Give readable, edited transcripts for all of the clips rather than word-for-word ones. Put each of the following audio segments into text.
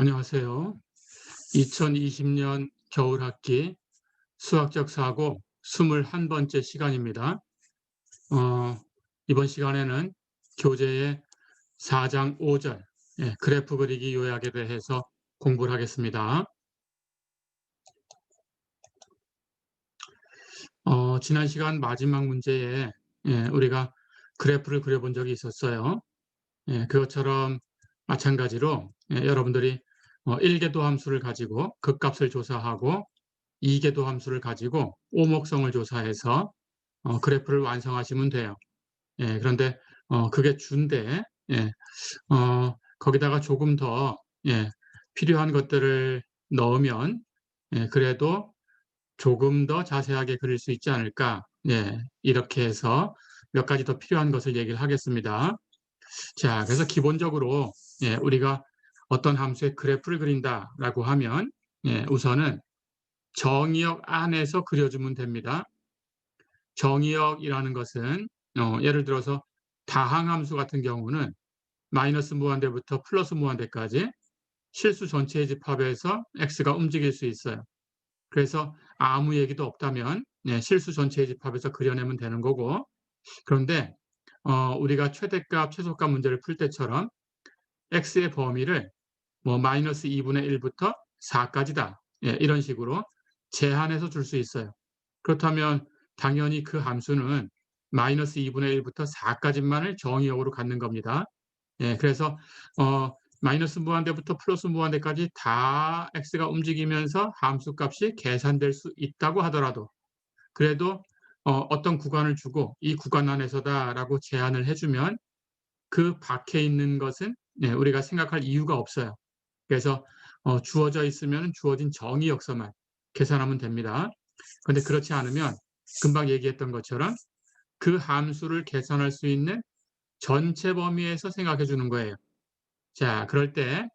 안녕하세요. 2020년 겨울학기 수학적 사고 21번째 시간입니다. 이번 시간에는 교재의 4장 5절 그래프 그리기 요약에 대해서 공부를 하겠습니다. 지난 시간 마지막 문제에 우리가 그래프를 그려본 적이 있었어요. 그것처럼 마찬가지로 여러분들이 1계도 함수를 가지고 극값을 조사하고 2계도 함수를 가지고 오목성을 조사해서 그래프를 완성하시면 돼요. 그런데 그게 준데 거기다가 조금 더 필요한 것들을 넣으면 그래도 조금 더 자세하게 그릴 수 있지 않을까. 이렇게 해서 몇 가지 더 필요한 것을 얘기를 하겠습니다. 자, 그래서 기본적으로 우리가 어떤 함수의 그래프를 그린다라고 하면 우선은 정의역 안에서 그려주면 됩니다. 정의역이라는 것은 예를 들어서 다항함수 같은 경우는 마이너스 무한대부터 플러스 무한대까지 실수 전체의 집합에서 x가 움직일 수 있어요. 그래서 아무 얘기도 없다면 실수 전체의 집합에서 그려내면 되는 거고, 그런데 우리가 최대값, 최소값 문제를 풀 때처럼 x의 범위를 뭐 마이너스 2분의 1부터 4까지다. 이런 식으로 제한해서 줄 수 있어요. 그렇다면 당연히 그 함수는 마이너스 2분의 1부터 4까지만을 정의역으로 갖는 겁니다. 그래서 마이너스 무한대부터 플러스 무한대까지 다 x가 움직이면서 함수값이 계산될 수 있다고 하더라도 그래도 어떤 구간을 주고 이 구간 안에서다라고 제한을 해주면 그 밖에 있는 것은 우리가 생각할 이유가 없어요. 그래서 주어져 있으면 주어진 정의 역서만 계산하면 됩니다. 그런데 그렇지 않으면 금방 얘기했던 것처럼 그 함수를 계산할 수 있는 전체 범위에서 생각해 주는 거예요. 자, 그럴 때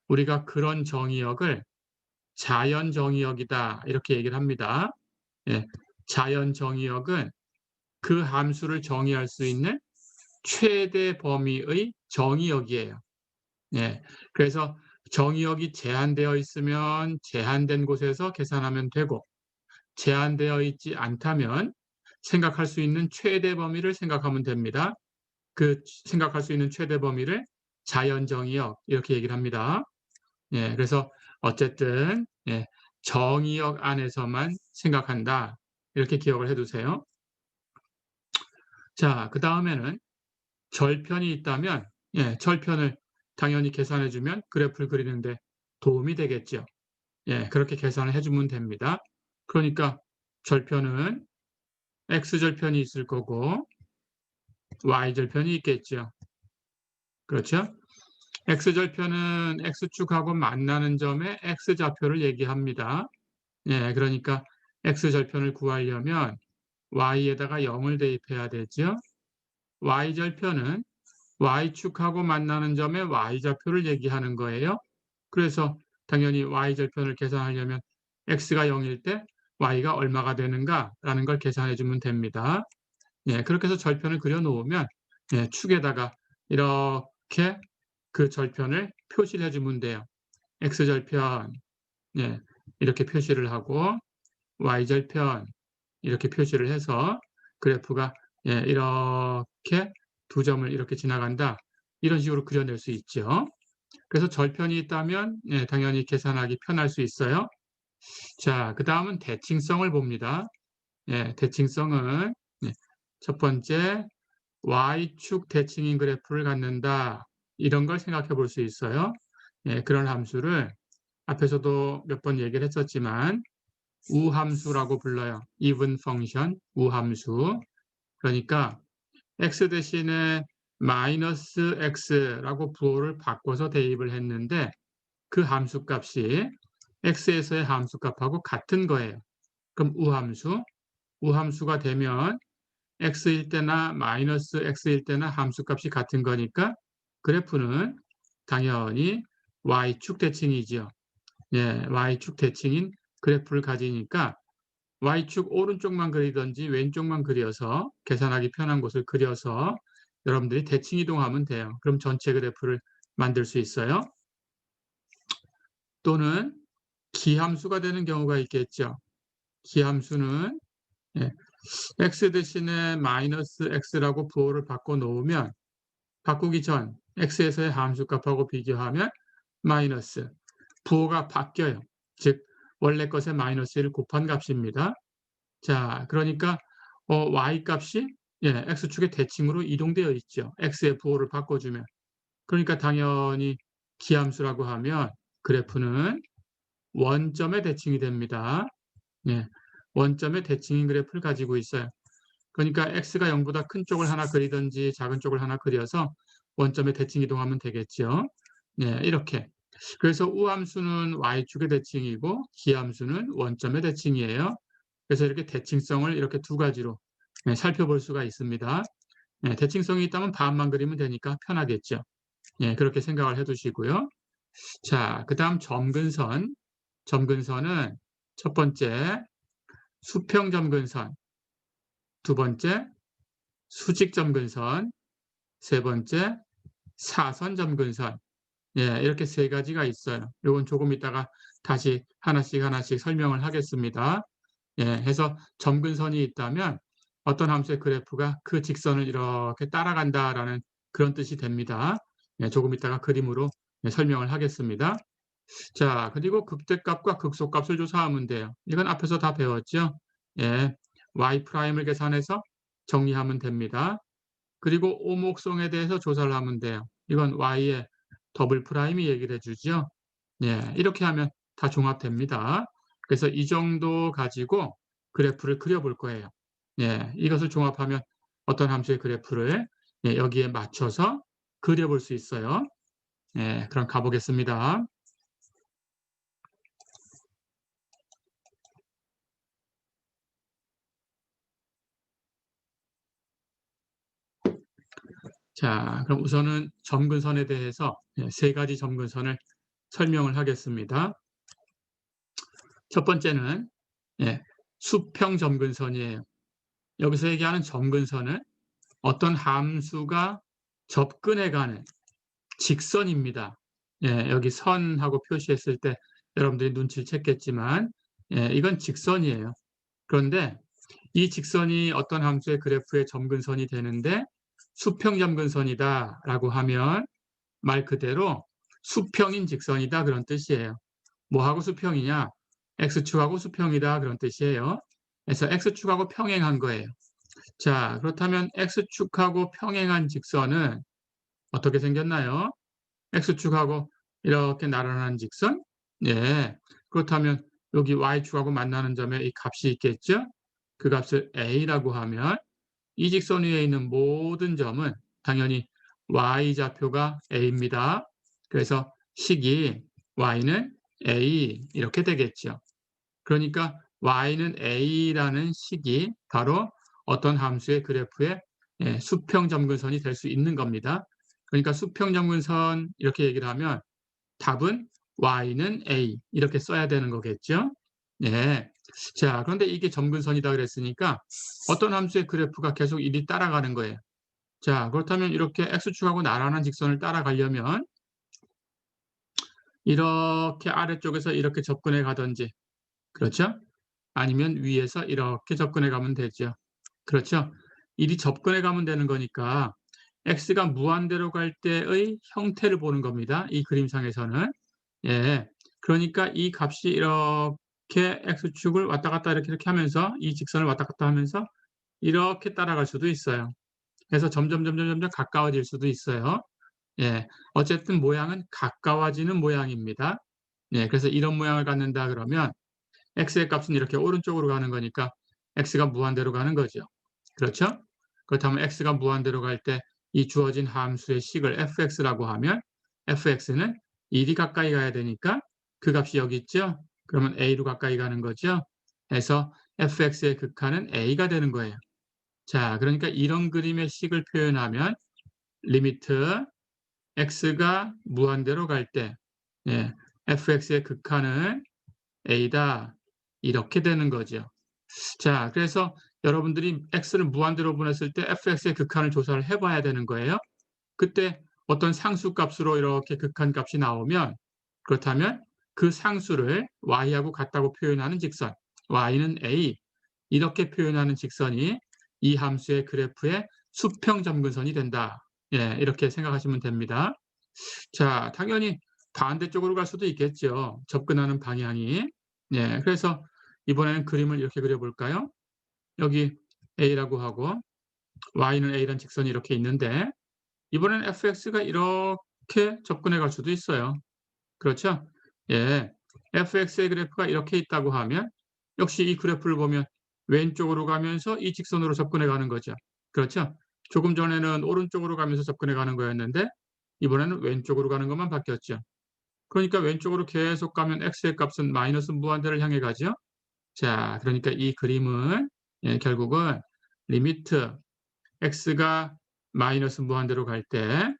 우리가 그런 정의역을 자연 정의역이다 이렇게 얘기를 합니다. 자연 정의역은 그 함수를 정의할 수 있는 최대 범위의 정의역이에요. 그래서 정의역이 제한되어 있으면 제한된 곳에서 계산하면 되고 제한되어 있지 않다면 생각할 수 있는 최대 범위를 생각하면 됩니다. 그 생각할 수 있는 최대 범위를 자연정의역 이렇게 얘기를 합니다. 그래서 어쨌든 정의역 안에서만 생각한다. 이렇게 기억을 해두세요. 자, 그 다음에는 절편이 있다면 절편을 당연히 계산해주면 그래프를 그리는데 도움이 되겠죠. 그렇게 계산을 해주면 됩니다. 그러니까 절편은 x절편이 있을 거고 y절편이 있겠죠. 그렇죠? x절편은 x축하고 만나는 점에 x좌표를 얘기합니다. 그러니까 x절편을 구하려면 y에다가 0을 대입해야 되죠. y절편은 y축하고 만나는 점에 y좌표를 얘기하는 거예요. 그래서 당연히 y절편을 계산하려면 x가 0일 때 y가 얼마가 되는가라는 걸 계산해 주면 됩니다. 그렇게 해서 절편을 그려 놓으면 축에다가 이렇게 그 절편을 표시를 해 주면 돼요. x절편 이렇게 표시를 하고 y절편 이렇게 표시를 해서 그래프가 이렇게 두 점을 이렇게 지나간다. 이런 식으로 그려낼 수 있죠. 그래서 절편이 있다면 당연히 계산하기 편할 수 있어요. 자, 그 다음은 대칭성을 봅니다. 대칭성은 첫 번째 y축 대칭인 그래프를 갖는다. 이런 걸 생각해 볼 수 있어요. 그런 함수를 앞에서도 몇 번 얘기를 했었지만 우함수라고 불러요. even function, 우함수. 그러니까 x 대신에 마이너스 x라고 부호를 바꿔서 대입을 했는데 그 함수값이 x에서의 함수값하고 같은 거예요. 그럼 우함수, 우함수가 되면 x일 때나 마이너스 x일 때나 함수값이 같은 거니까 그래프는 당연히 y축 대칭이죠. y축 대칭인 그래프를 가지니까 y축 오른쪽만 그리든지 왼쪽만 그려서 계산하기 편한 곳을 그려서 여러분들이 대칭 이동하면 돼요. 그럼 전체 그래프를 만들 수 있어요. 또는 기함수가 되는 경우가 있겠죠. 기함수는 예, x 대신에 마이너스 x라고 부호를 바꿔 놓으면 바꾸기 전 x에서의 함수값하고 비교하면 마이너스 부호가 바뀌어요. 즉 원래 것의 마이너스 1을 곱한 값입니다. 자, 그러니까 y값이 x축의 대칭으로 이동되어 있죠. x의 부호를 바꿔주면. 그러니까 당연히 기함수라고 하면 그래프는 원점의 대칭이 됩니다. 예, 원점의 대칭인 그래프를 가지고 있어요. 그러니까 x가 0보다 큰 쪽을 하나 그리든지 작은 쪽을 하나 그려서 원점의 대칭 이동하면 되겠죠. 예, 이렇게. 그래서 우함수는 y축의 대칭이고 기함수는 원점의 대칭이에요. 그래서 이렇게 대칭성을 이렇게 두 가지로 살펴볼 수가 있습니다. 대칭성이 있다면 반만 그리면 되니까 편하겠죠. 그렇게 생각을 해두시고요. 자, 그 다음 점근선. 점근선은 첫 번째 수평점근선, 두 번째 수직점근선, 세 번째 사선점근선. 이렇게 세 가지가 있어요. 이건 조금 이따가 다시 하나씩 설명을 하겠습니다. 해서 점근선이 있다면 어떤 함수의 그래프가 그 직선을 이렇게 따라간다라는 그런 뜻이 됩니다. 조금 이따가 그림으로 설명을 하겠습니다. 자, 그리고 극대값과 극소값을 조사하면 돼요. 이건 앞에서 다 배웠죠? y''을 계산해서 정리하면 됩니다. 그리고 오목성에 대해서 조사를 하면 돼요. 이건 y의 더블 프라임이 얘기를 해주죠. 이렇게 하면 다 종합됩니다. 그래서 이 정도 가지고 그래프를 그려볼 거예요. 이것을 종합하면 어떤 함수의 그래프를 여기에 맞춰서 그려볼 수 있어요. 그럼 가보겠습니다. 자, 그럼 우선은 점근선에 대해서 세 가지 점근선을 설명을 하겠습니다. 첫 번째는 수평 점근선이에요. 여기서 얘기하는 점근선은 어떤 함수가 접근해가는 직선입니다. 여기 선하고 표시했을 때 여러분들이 눈치를 챘겠지만 이건 직선이에요. 그런데 이 직선이 어떤 함수의 그래프의 점근선이 되는데 수평 점근선이다라고 하면 말 그대로 수평인 직선이다 그런 뜻이에요. 뭐하고 수평이냐? x축하고 수평이다 그런 뜻이에요. 그래서 x축하고 평행한 거예요. 자, 그렇다면 x축하고 평행한 직선은 어떻게 생겼나요? x축하고 이렇게 나란한 직선? 그렇다면 여기 y축하고 만나는 점에 이 값이 있겠죠? 그 값을 a라고 하면 이 직선 위에 있는 모든 점은 당연히 y좌표가 a입니다. 그래서 식이 y는 a 이렇게 되겠죠. 그러니까 y는 a라는 식이 바로 어떤 함수의 그래프의 수평점근선이 될 수 있는 겁니다. 그러니까 수평점근선 이렇게 얘기를 하면 답은 y는 a 이렇게 써야 되는 거겠죠. 자, 그런데 이게 점근선이다 그랬으니까 어떤 함수의 그래프가 계속 이리 따라가는 거예요. 자, 그렇다면 이렇게 x축하고 나란한 직선을 따라가려면 이렇게 아래쪽에서 이렇게 접근해 가든지, 그렇죠? 아니면 위에서 이렇게 접근해 가면 되죠. 그렇죠? 이리 접근해 가면 되는 거니까 x가 무한대로 갈 때의 형태를 보는 겁니다. 이 그림상에서는. 그러니까 이 값이 이렇게 x축을 왔다 갔다 이렇게 하면서 이 직선을 왔다 갔다 하면서 이렇게 따라갈 수도 있어요. 그래서 점점 가까워질 수도 있어요. 어쨌든 모양은 가까워지는 모양입니다. 그래서 이런 모양을 갖는다 그러면 x의 값은 이렇게 오른쪽으로 가는 거니까 x가 무한대로 가는 거죠. 그렇죠? 그렇다면 x가 무한대로 갈 때 이 주어진 함수의 식을 fx라고 하면 fx는 1이 가까이 가야 되니까 그 값이 여기 있죠? 그러면 a로 가까이 가는 거죠? 해서 fx의 극한은 a가 되는 거예요. 자, 그러니까 이런 그림의 식을 표현하면 리미트 x가 무한대로 갈 때 fx의 극한은 a다 이렇게 되는 거죠. 자, 그래서 여러분들이 x를 무한대로 보냈을 때 fx의 극한을 조사를 해봐야 되는 거예요. 그때 어떤 상수값으로 이렇게 극한값이 나오면 그렇다면 그 상수를 y하고 같다고 표현하는 직선, y는 a 이렇게 표현하는 직선이 이 함수의 그래프의 수평 점근선이 된다. 예, 이렇게 생각하시면 됩니다. 자, 당연히 반대쪽으로 갈 수도 있겠죠. 접근하는 방향이. 예, 그래서 이번에는 그림을 이렇게 그려볼까요? 여기 a라고 하고 y는 a라는 직선이 이렇게 있는데 이번에는 fx가 이렇게 접근해 갈 수도 있어요. 그렇죠? 예, fx의 그래프가 이렇게 있다고 하면 역시 이 그래프를 보면 왼쪽으로 가면서 이 직선으로 접근해 가는 거죠. 그렇죠? 조금 전에는 오른쪽으로 가면서 접근해 가는 거였는데 이번에는 왼쪽으로 가는 것만 바뀌었죠. 그러니까 왼쪽으로 계속 가면 x의 값은 마이너스 무한대를 향해 가죠. 자, 그러니까 이 그림은 예, 결국은 리미트 x가 마이너스 무한대로 갈 때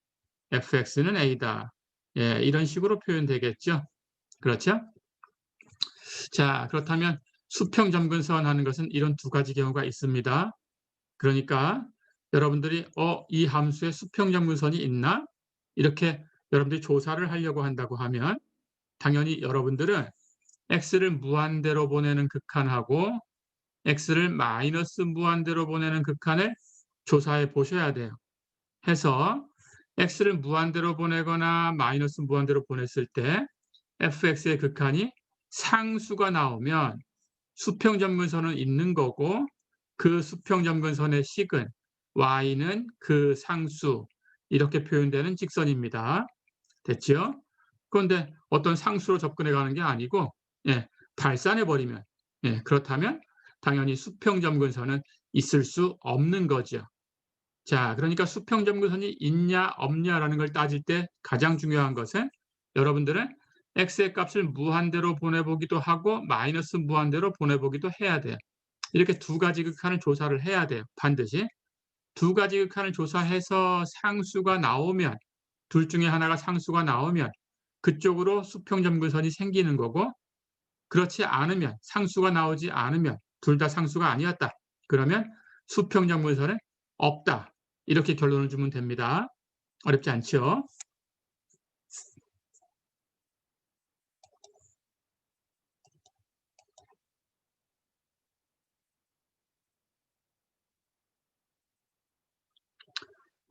fx는 a다. 예, 이런 식으로 표현되겠죠. 그렇죠? 자, 그렇다면 수평 점근선 하는 것은 이런 두 가지 경우가 있습니다. 그러니까 여러분들이 이 함수에 수평 점근선이 있나? 이렇게 여러분들이 조사를 하려고 한다고 하면 당연히 여러분들은 x를 무한대로 보내는 극한하고 x를 마이너스 무한대로 보내는 극한을 조사해 보셔야 돼요. 해서 x를 무한대로 보내거나 마이너스 무한대로 보냈을 때 fx의 극한이 상수가 나오면 수평점근선은 있는 거고 그 수평점근선의 식은 y는 그 상수 이렇게 표현되는 직선입니다. 됐죠? 그런데 어떤 상수로 접근해 가는 게 아니고 예, 발산해 버리면 예, 그렇다면 당연히 수평점근선은 있을 수 없는 거죠. 자, 그러니까 수평점근선이 있냐 없냐라는 걸 따질 때 가장 중요한 것은 여러분들은 x의 값을 무한대로 보내보기도 하고 마이너스 무한대로 보내보기도 해야 돼요. 이렇게 두 가지 극한을 조사를 해야 돼요. 반드시. 두 가지 극한을 조사해서 상수가 나오면 둘 중에 하나가 상수가 나오면 그쪽으로 수평점근선이 생기는 거고 그렇지 않으면 상수가 나오지 않으면 둘 다 상수가 아니었다. 그러면 수평점근선은 없다. 이렇게 결론을 주면 됩니다. 어렵지 않죠?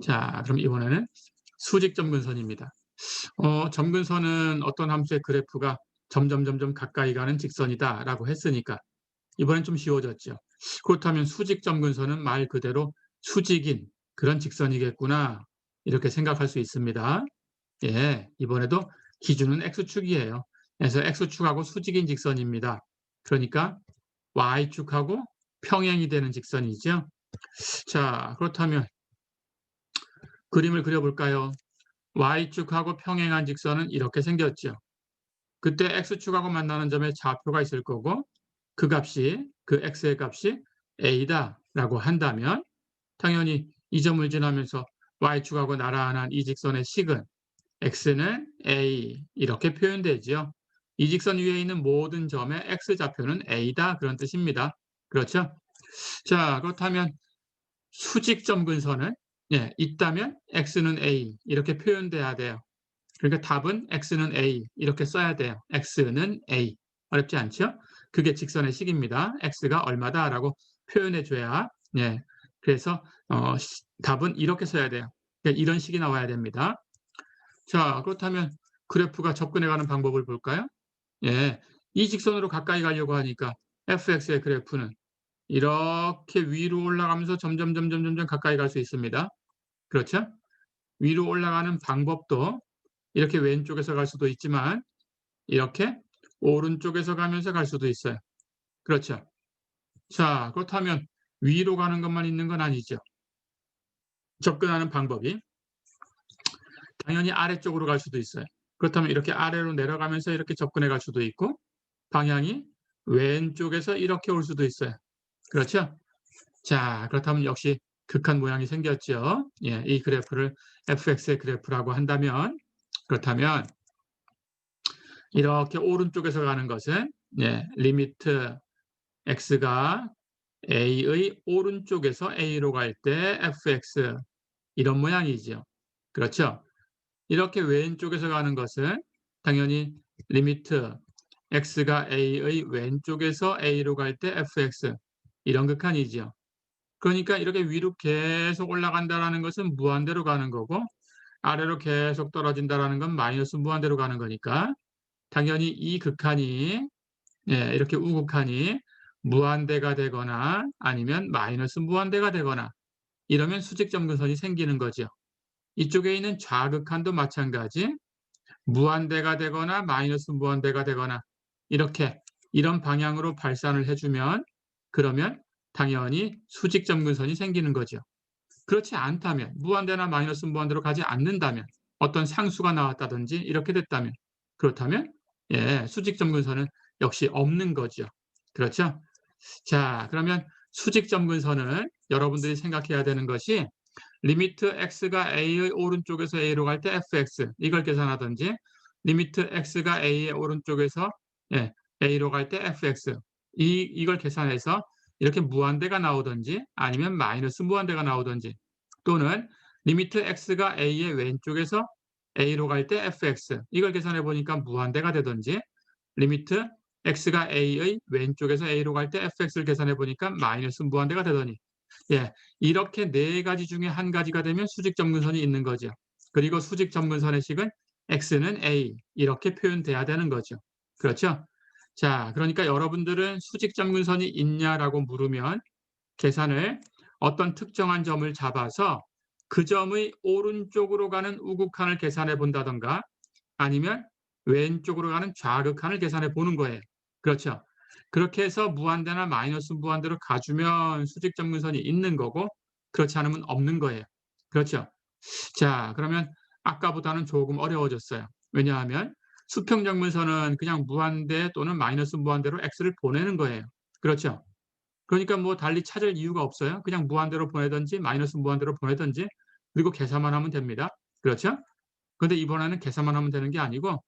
자, 그럼 이번에는 수직점근선입니다. 점근선은 어떤 함수의 그래프가 점점 가까이 가는 직선이다라고 했으니까 이번엔 좀 쉬워졌죠. 그렇다면 수직점근선은 말 그대로 수직인 그런 직선이겠구나 이렇게 생각할 수 있습니다. 예, 이번에도 기준은 x축이에요. 그래서 x축하고 수직인 직선입니다. 그러니까 y축하고 평행이 되는 직선이죠. 자, 그렇다면 그림을 그려볼까요? y축하고 평행한 직선은 이렇게 생겼죠. 그때 x축하고 만나는 점에 좌표가 있을 거고 그 x의 값이 a다라고 한다면 당연히 이 점을 지나면서 y축하고 나란한 이 직선의 식은 x는 a 이렇게 표현되지요. 이 직선 위에 있는 모든 점의 x좌표는 a다 그런 뜻입니다. 그렇죠? 자, 그렇다면 수직점근선은 예, 있다면 x는 a 이렇게 표현돼야 돼요. 그러니까 답은 x는 a 이렇게 써야 돼요. x는 a. 어렵지 않죠? 그게 직선의 식입니다. x가 얼마다라고 표현해 줘야 예. 그래서 답은 이렇게 써야 돼요. 그러니까 이런 식이 나와야 됩니다. 자, 그렇다면 그래프가 접근해 가는 방법을 볼까요? 예. 이 직선으로 가까이 가려고 하니까 fx의 그래프는 이렇게 위로 올라가면서 점점 가까이 갈 수 있습니다. 그렇죠? 위로 올라가는 방법도 이렇게 왼쪽에서 갈 수도 있지만 이렇게 오른쪽에서 가면서 갈 수도 있어요. 그렇죠? 자, 그렇다면 위로 가는 것만 있는 건 아니죠. 접근하는 방법이 당연히 아래쪽으로 갈 수도 있어요. 그렇다면 이렇게 아래로 내려가면서 이렇게 접근해 갈 수도 있고 방향이 왼쪽에서 이렇게 올 수도 있어요. 그렇죠? 자, 그렇다면 역시 극한 모양이 생겼죠. 예, 이 그래프를 fx의 그래프라고 한다면 그렇다면 이렇게 오른쪽에서 가는 것은 예, 리미트 x가 a의 오른쪽에서 a로 갈 때 fx 이런 모양이죠. 그렇죠? 이렇게 왼쪽에서 가는 것은 당연히 리미트 x가 a의 왼쪽에서 a로 갈 때 fx 이런 극한이지요. 그러니까 이렇게 위로 계속 올라간다라는 것은 무한대로 가는 거고 아래로 계속 떨어진다라는 건 마이너스 무한대로 가는 거니까 당연히 이 극한이 이렇게 우극한이 무한대가 되거나 아니면 마이너스 무한대가 되거나 이러면 수직점근선이 생기는 거죠. 이쪽에 있는 좌극한도 마찬가지 무한대가 되거나 마이너스 무한대가 되거나 이렇게 이런 방향으로 발산을 해주면 그러면 당연히 수직점근선이 생기는 거죠. 그렇지 않다면 무한대나 마이너스 무한대로 가지 않는다면 어떤 상수가 나왔다든지 이렇게 됐다면 그렇다면 수직점근선은 역시 없는 거죠. 그렇죠? 자, 그러면 수직점근선은 여러분들이 생각해야 되는 것이 리미트 x가 a의 오른쪽에서 a로 갈 때 fx 이걸 계산하든지 리미트 x가 a의 오른쪽에서 a로 갈 때 fx 이걸 계산해서 이렇게 무한대가 나오든지 아니면 마이너스 무한대가 나오든지 또는 리미트 x가 a의 왼쪽에서 a로 갈 때 fx 이걸 계산해 보니까 무한대가 되든지 리미트 x가 a의 왼쪽에서 a로 갈 때 fx를 계산해 보니까 마이너스 무한대가 되더니 이렇게 네 가지 중에 한 가지가 되면 수직점근선이 있는 거죠. 그리고 수직점근선의 식은 x는 a 이렇게 표현돼야 되는 거죠. 그렇죠? 자, 그러니까 여러분들은 수직점근선이 있냐라고 물으면 계산을 어떤 특정한 점을 잡아서 그 점의 오른쪽으로 가는 우극한을 계산해 본다던가 아니면 왼쪽으로 가는 좌극한을 계산해 보는 거예요. 그렇죠? 그렇게 해서 무한대나 마이너스 무한대로 가주면 수직점근선이 있는 거고 그렇지 않으면 없는 거예요. 그렇죠? 자, 그러면 아까보다는 조금 어려워졌어요. 왜냐하면 수평점근선은 그냥 무한대 또는 마이너스 무한대로 x를 보내는 거예요. 그렇죠? 그러니까 뭐 달리 찾을 이유가 없어요. 그냥 무한대로 보내든지 마이너스 무한대로 보내든지 그리고 계산만 하면 됩니다. 그렇죠? 그런데 이번에는 계산만 하면 되는 게 아니고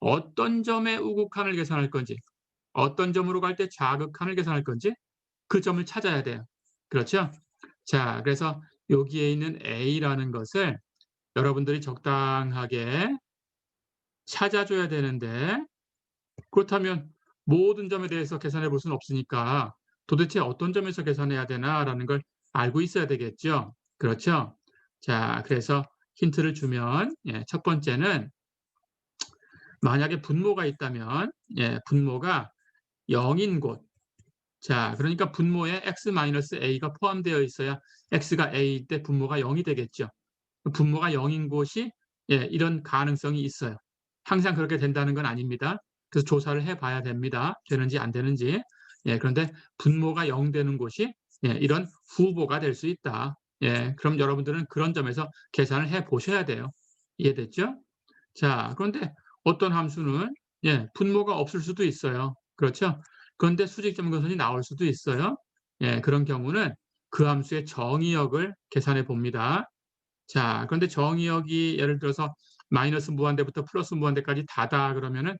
어떤 점의 우극한을 계산할 건지 어떤 점으로 갈 때 좌극한을 계산할 건지 그 점을 찾아야 돼요. 그렇죠? 자, 그래서 여기에 있는 A라는 것을 여러분들이 적당하게 찾아줘야 되는데 그렇다면 모든 점에 대해서 계산해 볼 수는 없으니까 도대체 어떤 점에서 계산해야 되나라는 걸 알고 있어야 되겠죠. 그렇죠? 자, 그래서 힌트를 주면 첫 번째는 만약에 분모가 있다면 분모가 0인 곳. 자, 그러니까 분모에 x-a가 포함되어 있어야 x가 a일 때 분모가 0이 되겠죠. 분모가 0인 곳이 이런 가능성이 있어요. 항상 그렇게 된다는 건 아닙니다. 그래서 조사를 해봐야 됩니다. 되는지 안 되는지. 그런데 분모가 0 되는 곳이 이런 후보가 될 수 있다. 그럼 여러분들은 그런 점에서 계산을 해보셔야 돼요. 이해됐죠? 자, 그런데 어떤 함수는 분모가 없을 수도 있어요. 그렇죠? 그런데 수직점근선이 나올 수도 있어요. 그런 경우는 그 함수의 정의역을 계산해 봅니다. 자, 그런데 정의역이 예를 들어서 마이너스 무한대부터 플러스 무한대까지 다다 그러면은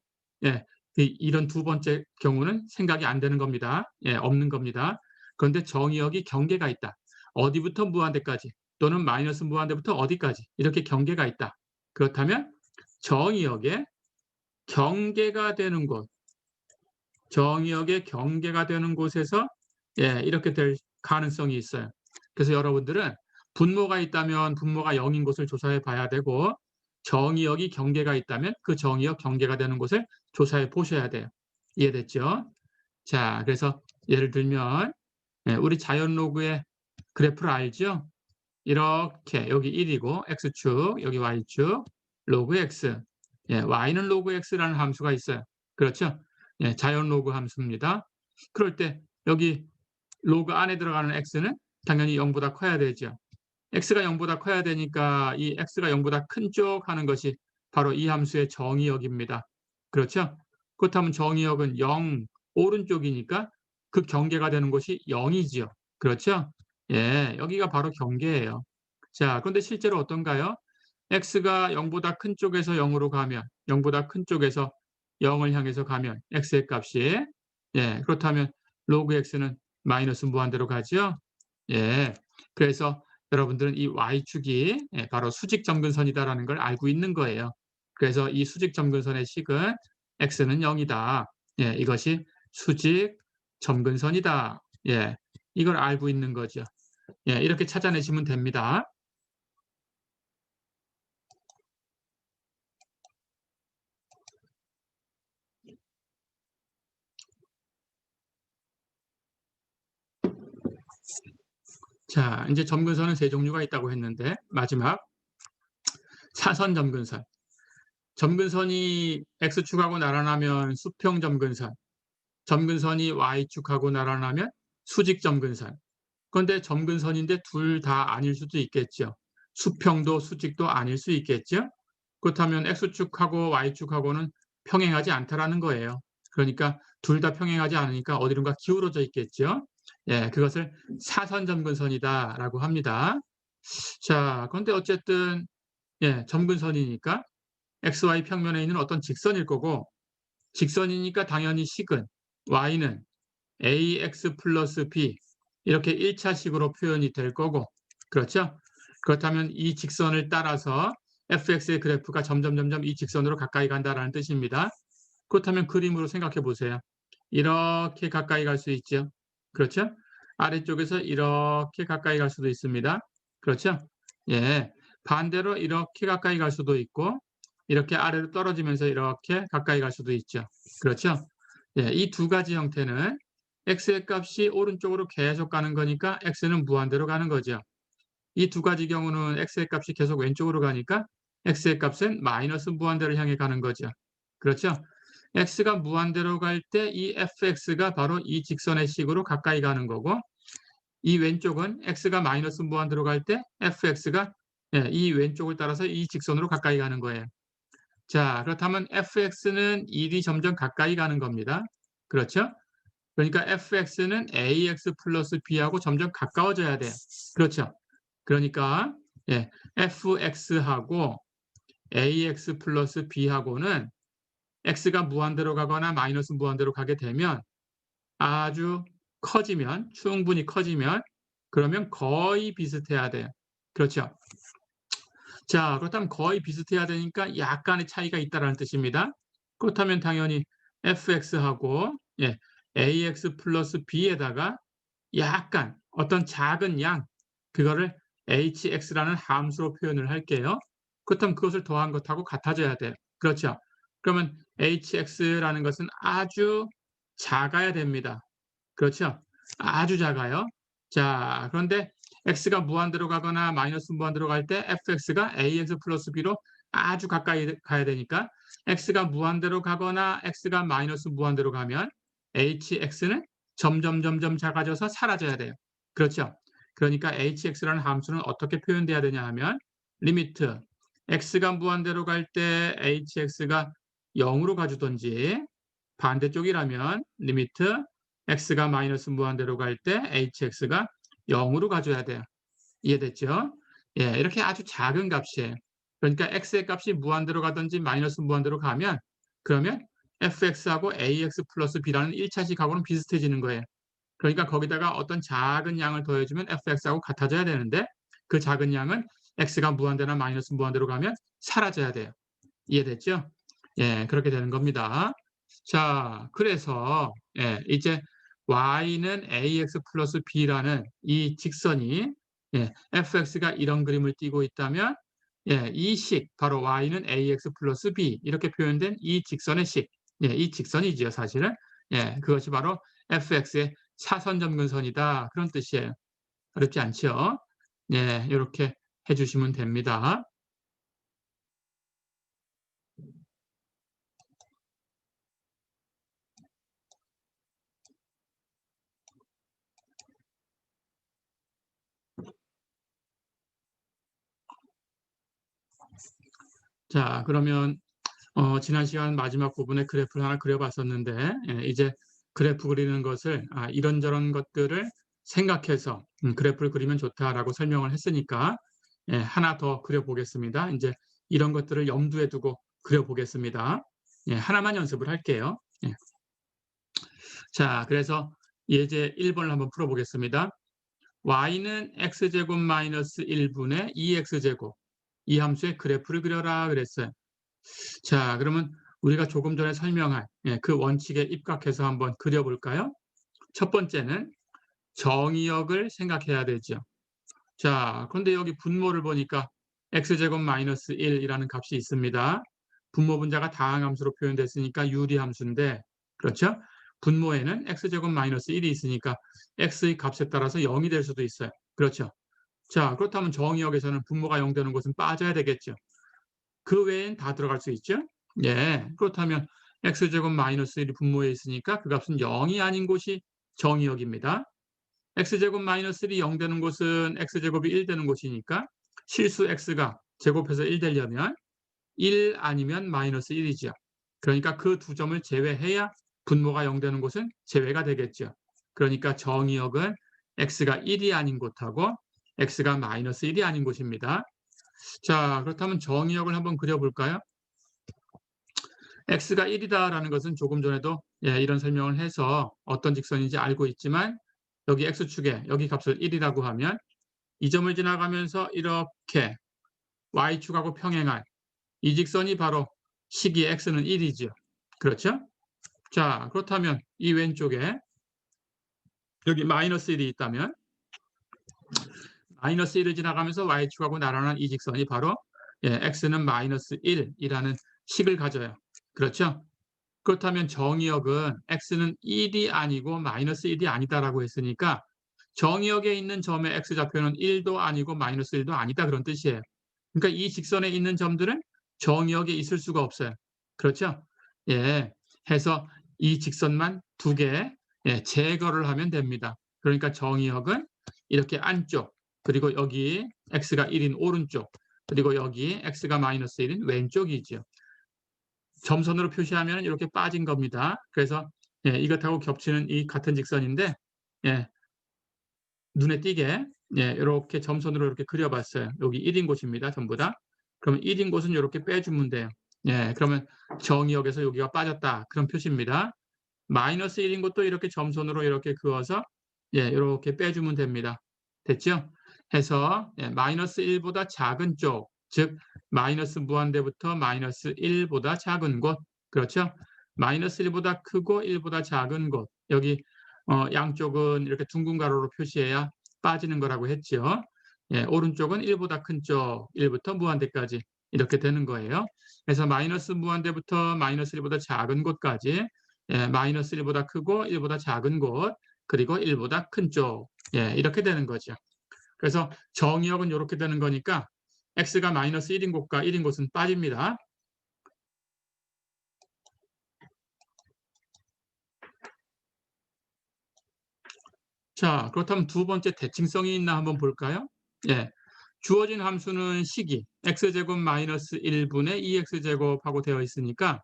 이런 두 번째 경우는 생각이 안 되는 겁니다. 없는 겁니다. 그런데 정의역이 경계가 있다. 어디부터 무한대까지 또는 마이너스 무한대부터 어디까지 이렇게 경계가 있다. 그렇다면 정의역에 경계가 되는 곳, 정의역의 경계가 되는 곳에서 이렇게 될 가능성이 있어요. 그래서 여러분들은 분모가 있다면 분모가 0인 곳을 조사해 봐야 되고 정의역이 경계가 있다면 그 정의역 경계가 되는 곳을 조사해 보셔야 돼요. 이해됐죠? 자, 그래서 예를 들면 우리 자연로그의 그래프를 알죠? 이렇게 여기 1이고 x축, 여기 y축, 로그 x. y는 로그 x라는 함수가 있어요. 그렇죠? 자연 로그 함수입니다. 그럴 때 여기 로그 안에 들어가는 x는 당연히 0보다 커야 되죠. x가 0보다 커야 되니까 이 x가 0보다 큰 쪽 하는 것이 바로 이 함수의 정의역입니다. 그렇죠? 그렇다면 정의역은 0 오른쪽이니까 그 경계가 되는 곳이 0이지요. 그렇죠? 여기가 바로 경계예요. 자, 그런데 실제로 어떤가요? x가 0보다 큰 쪽에서 0으로 가면 0보다 큰 쪽에서 0을 향해서 가면 x의 값이 그렇다면 로그 x는 마이너스 무한대로 가죠. 그래서 여러분들은 이 y축이 바로 수직점근선이다라는 걸 알고 있는 거예요. 그래서 이 수직점근선의 식은 x는 0이다. 예, 이것이 수직 점근선이다. 예, 이걸 알고 있는 거죠. 예, 이렇게 찾아내시면 됩니다. 자, 이제 점근선은 세 종류가 있다고 했는데 마지막 사선 점근선. 점근선이 x축하고 나란하면 수평 점근선, 점근선이 y축하고 나란하면 수직 점근선. 그런데 점근선인데 둘 다 아닐 수도 있겠죠. 수평도 수직도 아닐 수 있겠죠. 그렇다면 x축하고 y축하고는 평행하지 않다라는 거예요. 그러니까 둘 다 평행하지 않으니까 어디론가 기울어져 있겠죠. 예, 그것을 사선 점근선이다라고 합니다. 자, 그런데 어쨌든 예, 점근선이니까 XY 평면에 있는 어떤 직선일 거고 직선이니까 당연히 식은 Y는 AX 플러스 B 이렇게 1차식으로 표현이 될 거고 그렇죠? 그렇다면 이 직선을 따라서 fx의 그래프가 점점 이 직선으로 가까이 간다라는 뜻입니다. 그렇다면 그림으로 생각해 보세요. 이렇게 가까이 갈 수 있죠. 그렇죠? 아래쪽에서 이렇게 가까이 갈 수도 있습니다. 그렇죠? 예. 반대로 이렇게 가까이 갈 수도 있고 이렇게 아래로 떨어지면서 이렇게 가까이 갈 수도 있죠. 그렇죠? 예, 이 두 가지 형태는 x의 값이 오른쪽으로 계속 가는 거니까 x는 무한대로 가는 거죠. 이 두 가지 경우는 x의 값이 계속 왼쪽으로 가니까 x의 값은 마이너스 무한대를 향해 가는 거죠. 그렇죠? x가 무한대로 갈 때 이 fx가 바로 이 직선의 식으로 가까이 가는 거고 이 왼쪽은 x가 마이너스 무한대로 갈 때 fx가 예, 이 왼쪽을 따라서 이 직선으로 가까이 가는 거예요. 자, 그렇다면 fx는 일이 점점 가까이 가는 겁니다. 그렇죠? 그러니까 fx는 ax 플러스 b하고 점점 가까워져야 돼요. 그렇죠? 그러니까 예, fx하고 ax 플러스 b하고는 x가 무한대로 가거나 마이너스 무한대로 가게 되면 아주 커지면 충분히 커지면 그러면 거의 비슷해야 돼요. 그렇죠? 자, 그렇다면 거의 비슷해야 되니까 약간의 차이가 있다는 뜻입니다. 그렇다면 당연히 fx하고 예, ax 플러스 b에다가 약간 어떤 작은 양 그거를 hx라는 함수로 표현을 할게요. 그렇다면 그것을 더한 것하고 같아져야 돼요. 그렇죠? 그러면 hx라는 것은 아주 작아야 됩니다. 그렇죠? 아주 작아요. 자, 그런데 x가 무한대로 가거나 마이너스 무한대로 갈 때 fx가 ax 플러스 b로 아주 가까이 가야 되니까 x가 무한대로 가거나 x가 마이너스 무한대로 가면 hx는 점점 작아져서 사라져야 돼요. 그렇죠? 그러니까 hx라는 함수는 어떻게 표현돼야 되냐 하면 리미트 x가 무한대로 갈 때 hx가 0으로 가주든지 반대쪽이라면 리미트 x가 마이너스 무한대로 갈 때 hx가 0으로 가줘야 돼요. 이해됐죠? 예, 이렇게 아주 작은 값이에요. 그러니까 x의 값이 무한대로 가든지 마이너스 무한대로 가면 그러면 fx하고 ax 플러스 b라는 1차식하고는 비슷해지는 거예요. 그러니까 거기다가 어떤 작은 양을 더해주면 fx하고 같아져야 되는데 그 작은 양은 x가 무한대나 마이너스 무한대로 가면 사라져야 돼요. 이해됐죠? 예, 그렇게 되는 겁니다. 자, 그래서 예, 이제 y는 ax 플러스 b라는 이 직선이 예, fx가 이런 그림을 띠고 있다면 예, 이 식, 바로 y는 ax 플러스 b 이렇게 표현된 이 직선의 식, 예, 이 직선이지요, 사실은. 예, 그것이 바로 fx의 사선점근선이다. 그런 뜻이에요. 어렵지 않죠? 예, 이렇게 해주시면 됩니다. 자, 그러면 지난 시간 마지막 부분에 그래프를 하나 그려봤었는데 예, 이제 그래프 그리는 것을 이런저런 것들을 생각해서 그래프를 그리면 좋다라고 설명을 했으니까 예, 하나 더 그려보겠습니다. 이제 이런 것들을 염두에 두고 그려보겠습니다. 예, 하나만 연습을 할게요. 예. 자, 그래서 예제 1번을 한번 풀어보겠습니다. y는 x제곱 마이너스 1분의 2x제곱 이 함수의 그래프를 그려라 그랬어요. 자, 그러면 우리가 조금 전에 설명한 그 원칙에 입각해서 한번 그려볼까요? 첫 번째는 정의역을 생각해야 되죠. 자, 그런데 여기 분모를 보니까 x제곱 마이너스 1이라는 값이 있습니다. 분모 분자가 다항함수로 표현됐으니까 유리함수인데, 그렇죠? 분모에는 x제곱 마이너스 1이 있으니까 x의 값에 따라서 0이 될 수도 있어요. 그렇죠? 자, 그렇다면 정의역에서는 분모가 0 되는 것은 빠져야 되겠죠. 그 외엔 다 들어갈 수 있죠? 예, 그렇다면 x제곱 마이너스 1이 분모에 있으니까 그 값은 0이 아닌 곳이 정의역입니다. x제곱 마이너스 1이 0 되는 곳은 x제곱이 1 되는 곳이니까 실수 x가 제곱해서 1 되려면 1 아니면 마이너스 1이죠. 그러니까 그 두 점을 제외해야 분모가 0 되는 곳은 제외가 되겠죠. 그러니까 정의역은 x가 1이 아닌 곳하고 x가 마이너스 1이 아닌 곳입니다. 자, 그렇다면 정의역을 한번 그려볼까요? x가 1이다라는 것은 조금 전에도 이런 설명을 해서 어떤 직선인지 알고 있지만 여기 x축에 여기 값을 1이라고 하면 이 점을 지나가면서 이렇게 y축하고 평행한 이 직선이 바로 식이 x는 1이죠. 그렇죠? 자, 그렇다면 이 왼쪽에 여기 마이너스 1이 있다면 마이너스 1을 지나가면서 y축하고 나란한 이 직선이 바로 x는 마이너스 1이라는 식을 가져요. 그렇죠? 그렇다면 정의역은 x는 1이 아니고 마이너스 1이 아니다라고 했으니까 정의역에 있는 점의 x좌표는 1도 아니고 마이너스 1도 아니다 그런 뜻이에요. 그러니까 이 직선에 있는 점들은 정의역에 있을 수가 없어요. 그렇죠? 예, 해서 이 직선만 두 개 제거를 하면 됩니다. 그러니까 정의역은 이렇게 안쪽, 그리고 여기 x가 1인 오른쪽, 그리고 여기 x가 마이너스 1인 왼쪽이죠. 점선으로 표시하면 이렇게 빠진 겁니다. 그래서 이것하고 겹치는 이 같은 직선인데 눈에 띄게 이렇게 점선으로 이렇게 그려봤어요. 여기 1인 곳입니다. 전부 다. 그러면 1인 곳은 이렇게 빼주면 돼요. 그러면 정의역에서 여기가 빠졌다. 그런 표시입니다. 마이너스 1인 곳도 이렇게 점선으로 이렇게 그어서 이렇게 빼주면 됩니다. 됐죠? 해서 마이너스 1보다 작은 쪽, 즉 마이너스 무한대부터 마이너스 1보다 작은 곳, 그렇죠? 마이너스 1보다 크고 1보다 작은 곳, 여기 양쪽은 이렇게 둥근 가로로 표시해야 빠지는 거라고 했죠. 오른쪽은 1보다 큰 쪽, 1부터 무한대까지 이렇게 되는 거예요. 그래서 마이너스 무한대부터 마이너스 1보다 작은 곳까지 마이너스 1보다 크고 1보다 작은 곳, 그리고 1보다 큰 쪽, 이렇게 되는 거죠. 그래서 정의역은 이렇게 되는 거니까 x가 마이너스 1인 곳과 1인 곳은 빠집니다. 자, 그렇다면 두 번째 대칭성이 있나 한번 볼까요? 주어진 함수는 식이 x제곱 마이너스 1분의 2x제곱하고 되어 있으니까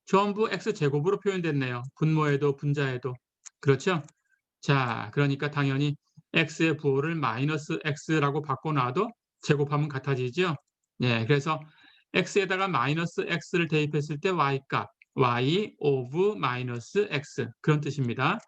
전부 x제곱으로 표현됐네요. 분모에도 분자에도. 그렇죠? 자, 그러니까 당연히 x의 부호를 마이너스 x라고 바꿔놔도 제곱하면 같아지죠? 그래서 x에다가 마이너스 x를 대입했을 때 y값, y of 마이너스 x 그런 뜻입니다.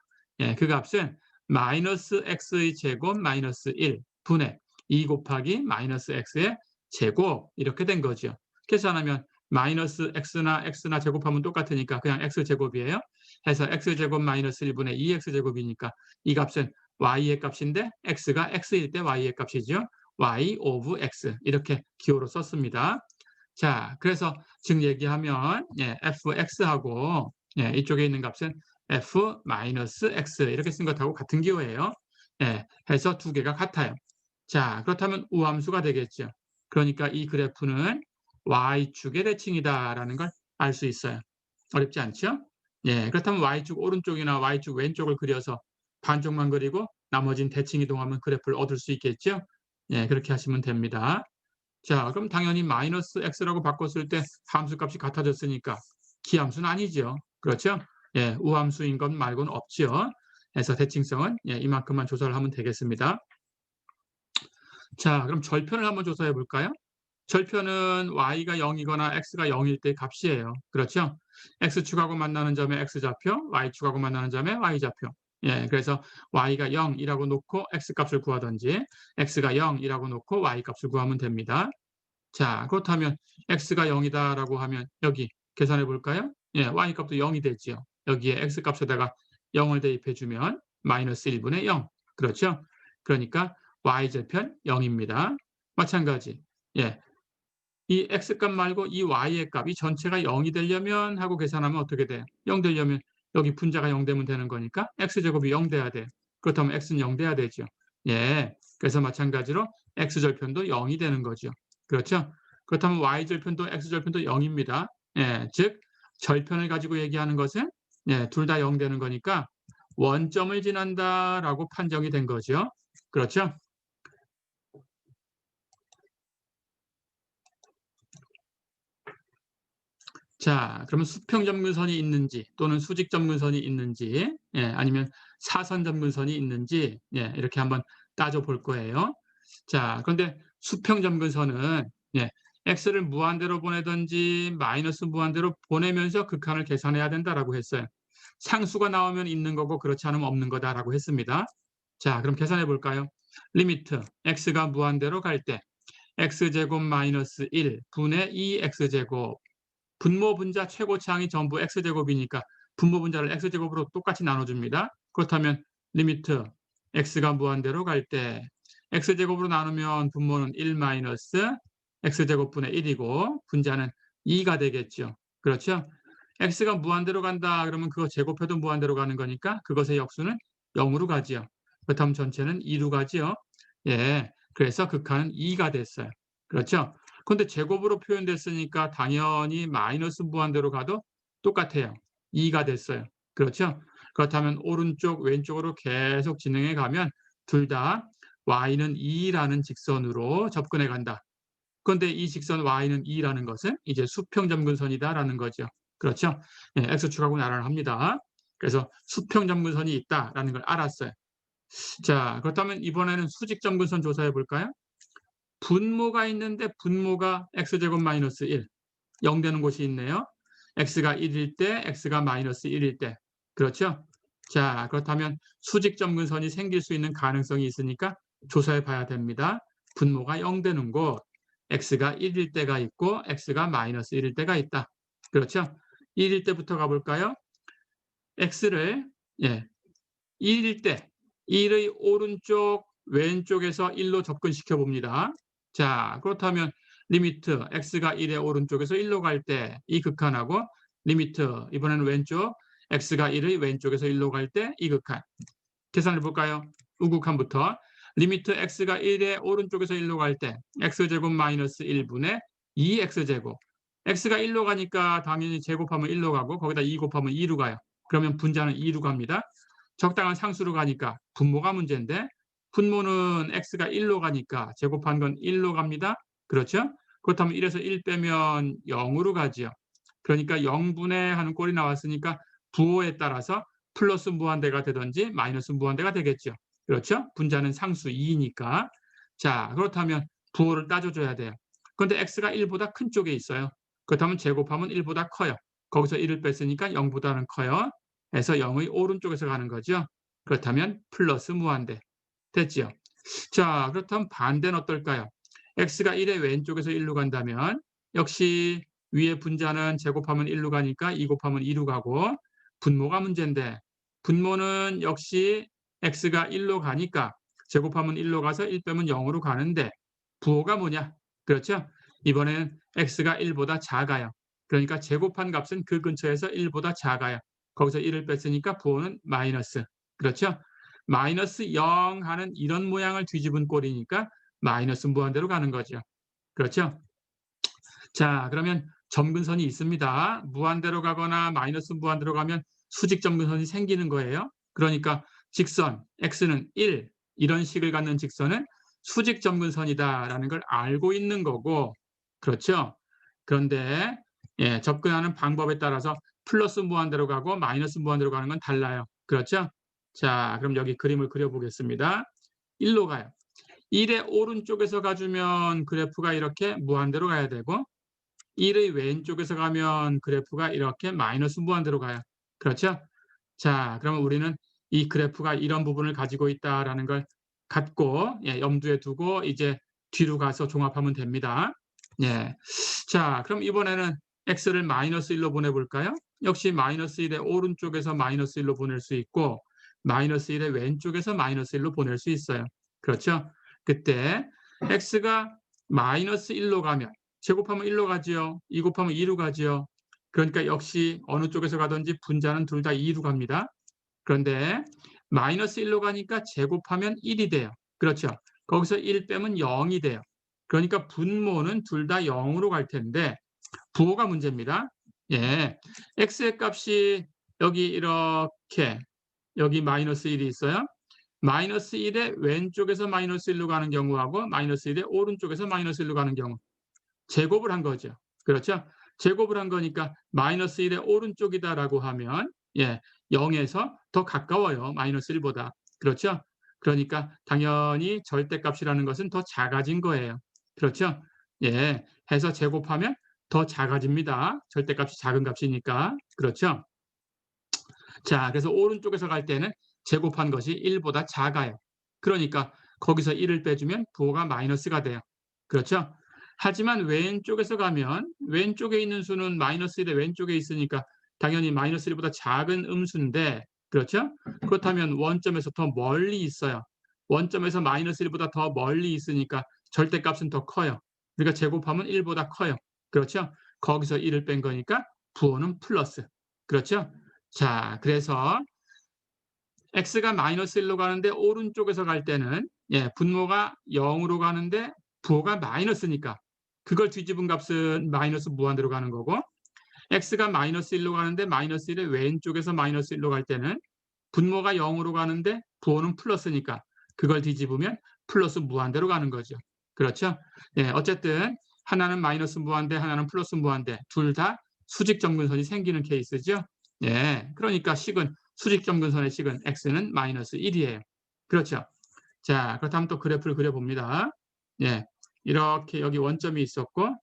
그 값은 마이너스 x의 제곱 마이너스 1 분의 2 곱하기 마이너스 x의 제곱 이렇게 된 거죠. 계산하면 마이너스 x나 제곱하면 똑같으니까 그냥 x제곱이에요. 해서 x제곱 마이너스 1분의 2x제곱이니까 이 값은 y의 값인데 x가 x일 때 y의 값이죠. y of x 이렇게 기호로 썼습니다. 자, 그래서 즉 얘기하면 fx하고 이쪽에 있는 값은 f-x 이렇게 쓴 것하고 같은 기호예요. 해서 두 개가 같아요. 자, 그렇다면 우함수가 되겠죠. 그러니까 이 그래프는 y축의 대칭이다라는 걸 알 수 있어요. 어렵지 않죠? 그렇다면 y축 오른쪽이나 y축 왼쪽을 그려서 반쪽만 그리고 나머지는 대칭 이동하면 그래프를 얻을 수 있겠죠? 그렇게 하시면 됩니다. 자, 그럼 당연히 마이너스 x라고 바꿨을 때 함수값이 같아졌으니까 기함수는 아니죠. 그렇죠? 우함수인 것 말고는 없죠. 그래서 대칭성은 이만큼만 조사를 하면 되겠습니다. 자, 그럼 절편을 한번 조사해 볼까요? 절편은 y가 0이거나 x가 0일 때 값이에요. 그렇죠? x축하고 만나는 점의 x좌표, y축하고 만나는 점의 y좌표. 그래서 y가 0이라고 놓고 x값을 구하든지 x가 0이라고 놓고 y값을 구하면 됩니다. 자, 그렇다면 x가 0이다라고 하면 여기 계산해 볼까요? 예, y 값도 0이 되죠. 여기에 x 값에다가 0을 대입해 주면 마이너스 1분의 0. 그렇죠? 그러니까 y절편 0입니다. 마찬가지. 예. 이 x값 말고 이 y의 값, 이 전체가 0이 되려면 하고 계산하면 어떻게 돼요? 0 되려면 여기 분자가 0 되면 되는 거니까 x제곱이 0 돼야 돼요. 그렇다면 x는 0 돼야 되죠. 예. 그래서 마찬가지로 x절편도 0이 되는 거죠. 그렇죠? 그렇다면 y절편도 x절편도 0입니다. 예. 즉 절편을 가지고 얘기하는 것은 예, 둘 다 0 되는 거니까 원점을 지난다라고 판정이 된 거죠. 그렇죠? 자, 그러면 수평점근선이 있는지 또는 수직점근선이 있는지 아니면 사선점근선이 있는지 이렇게 한번 따져볼 거예요. 자, 그런데 수평점근선은 x를 무한대로 보내든지 마이너스 무한대로 보내면서 극한을 계산해야 된다라고 했어요. 상수가 나오면 있는 거고 그렇지 않으면 없는 거다라고 했습니다. 자, 그럼 계산해 볼까요? 리미트 x가 무한대로 갈 때 x제곱 마이너스 1 분의 2x제곱 분모 분자 최고차항이 전부 x제곱이니까 분모 분자를 x제곱으로 똑같이 나눠줍니다. 그렇다면 리미트 x가 무한대로 갈 때 x제곱으로 나누면 분모는 1 마이너스 x제곱분의 1이고 분자는 2가 되겠죠. 그렇죠? x가 무한대로 간다 그러면 그거 제곱해도 무한대로 가는 거니까 그것의 역수는 0으로 가지요. 그렇다면 전체는 2로 가지요. 예, 그래서 극한은 2가 됐어요. 그렇죠? 근데 제곱으로 표현됐으니까 당연히 마이너스 무한대로 가도 똑같아요. 2가 됐어요. 그렇죠? 그렇다면 오른쪽 왼쪽으로 계속 진행해 가면 둘 다 y는 2라는 직선으로 접근해 간다. 그런데 이 직선 y는 2라는 것은 이제 수평점근선이다라는 거죠. 그렇죠? 예, x축하고 나란합니다. 그래서 수평점근선이 있다라는 걸 알았어요. 자, 그렇다면 이번에는 수직점근선 조사해 볼까요? 분모가 있는데 분모가 x제곱 마이너스 1, 0 되는 곳이 있네요. x가 1일 때, x가 마이너스 1일 때. 그렇죠? 자, 그렇다면 수직점근선이 생길 수 있는 가능성이 있으니까 조사해 봐야 됩니다. 분모가 0 되는 곳, x가 1일 때가 있고 x가 마이너스 1일 때가 있다. 그렇죠? 1일 때부터 가볼까요? x를 1일 때 1의 오른쪽 왼쪽에서 1로 접근시켜 봅니다. 자, 그렇다면 리미트 x가 1의 오른쪽에서 1로 갈 때 이 극한하고 리미트 이번에는 왼쪽 x가 1의 왼쪽에서 1로 갈 때 이 극한 계산해 볼까요? 우극한부터 리미트 x가 1의 오른쪽에서 1로 갈 때 x제곱 마이너스 1분의 2x제곱 x가 1로 가니까 당연히 제곱하면 1로 가고 거기다 2 곱하면 2로 가요. 그러면 분자는 2로 갑니다. 적당한 상수로 가니까 분모가 문제인데 분모는 x가 1로 가니까 제곱한 건 1로 갑니다. 그렇죠? 그렇다면 1에서 1 빼면 0으로 가지요. 그러니까 0분의 하는 꼴이 나왔으니까 부호에 따라서 플러스 무한대가 되든지 마이너스 무한대가 되겠죠. 그렇죠? 분자는 상수 2이니까. 자, 그렇다면 부호를 따져줘야 돼요. 그런데 x가 1보다 큰 쪽에 있어요. 그렇다면 제곱하면 1보다 커요. 거기서 1을 뺐으니까 0보다는 커요. 해서 0의 오른쪽에서 가는 거죠. 그렇다면 플러스 무한대. 됐죠? 자, 그렇다면 반대는 어떨까요? x가 1의 왼쪽에서 1로 간다면 역시 위에 분자는 제곱하면 1로 가니까 2 곱하면 2로 가고 분모가 문제인데 분모는 역시 x가 1로 가니까 제곱하면 1로 가서 1 빼면 0으로 가는데 부호가 뭐냐? 그렇죠? 이번에는 x가 1보다 작아요. 그러니까 제곱한 값은 그 근처에서 1보다 작아요. 거기서 1을 뺐으니까 부호는 마이너스. 그렇죠? 마이너스 0 하는 이런 모양을 뒤집은 꼴이니까 마이너스 무한대로 가는 거죠. 그렇죠? 자, 그러면 점근선이 있습니다. 무한대로 가거나 마이너스 무한대로 가면 수직점근선이 생기는 거예요. 그러니까 직선 x는 1 이런 식을 갖는 직선은 수직점근선이다라는 걸 알고 있는 거고 그렇죠? 그런데 접근하는 방법에 따라서 플러스 무한대로 가고 마이너스 무한대로 가는 건 달라요. 그렇죠? 자, 그럼 여기 그림을 그려보겠습니다. 1로 가요. 1의 오른쪽에서 가주면 그래프가 이렇게 무한대로 가야 되고 1의 왼쪽에서 가면 그래프가 이렇게 마이너스 무한대로 가요. 그렇죠? 자, 그러면 우리는 이 그래프가 이런 부분을 가지고 있다라는 걸 갖고 염두에 두고 이제 뒤로 가서 종합하면 됩니다. 자, 그럼 이번에는 x를 마이너스 1로 보내볼까요? 역시 마이너스 1의 오른쪽에서 마이너스 1로 보낼 수 있고 마이너스 1의 왼쪽에서 마이너스 1로 보낼 수 있어요. 그렇죠? 그때 x가 마이너스 1로 가면 제곱하면 1로 가지요. 2 곱하면 2로 가지요. 그러니까 역시 어느 쪽에서 가든지 분자는 둘 다 2로 갑니다. 그런데 마이너스 1로 가니까 제곱하면 1이 돼요. 그렇죠? 거기서 1 빼면 0이 돼요. 그러니까 분모는 둘 다 0으로 갈 텐데 부호가 문제입니다. 예, x의 값이 여기 이렇게 여기 마이너스 1이 있어요. 마이너스 1의 왼쪽에서 마이너스 1로 가는 경우하고 마이너스 1의 오른쪽에서 마이너스 1로 가는 경우 제곱을 한 거죠. 그렇죠? 제곱을 한 거니까 마이너스 1의 오른쪽이다라고 하면 예, 0에서 더 가까워요. 마이너스 1보다. 그렇죠? 그러니까 당연히 절대값이라는 것은 더 작아진 거예요. 그렇죠? 예, 해서 제곱하면 더 작아집니다. 절대값이 작은 값이니까. 그렇죠? 자, 그래서 오른쪽에서 갈 때는 제곱한 것이 1보다 작아요. 그러니까 거기서 1을 빼주면 부호가 마이너스가 돼요. 그렇죠? 하지만 왼쪽에서 가면 왼쪽에 있는 수는 마이너스 1의 왼쪽에 있으니까 당연히 마이너스 1보다 작은 음수인데 그렇죠? 그렇다면 원점에서 더 멀리 있어요. 원점에서 마이너스 1보다 더 멀리 있으니까 절대값은 더 커요. 그러니까 제곱하면 1보다 커요. 그렇죠? 거기서 1을 뺀 거니까 부호는 플러스. 그렇죠? 자, 그래서 x가 마이너스 1로 가는데 오른쪽에서 갈 때는 예, 분모가 0으로 가는데 부호가 마이너스니까 그걸 뒤집은 값은 마이너스 무한대로 가는 거고 x가 마이너스 1로 가는데 마이너스 1의 왼쪽에서 마이너스 1로 갈 때는 분모가 0으로 가는데 부호는 플러스니까 그걸 뒤집으면 플러스 무한대로 가는 거죠. 그렇죠? 예, 어쨌든 하나는 마이너스 무한대, 하나는 플러스 무한대 둘 다 수직 점근선이 생기는 케이스죠. 예, 그러니까 식은 수직 점근선의 식은 x는 마이너스 1이에요. 그렇죠? 자, 그렇다면 또 그래프를 그려봅니다. 예, 이렇게 여기 원점이 있었고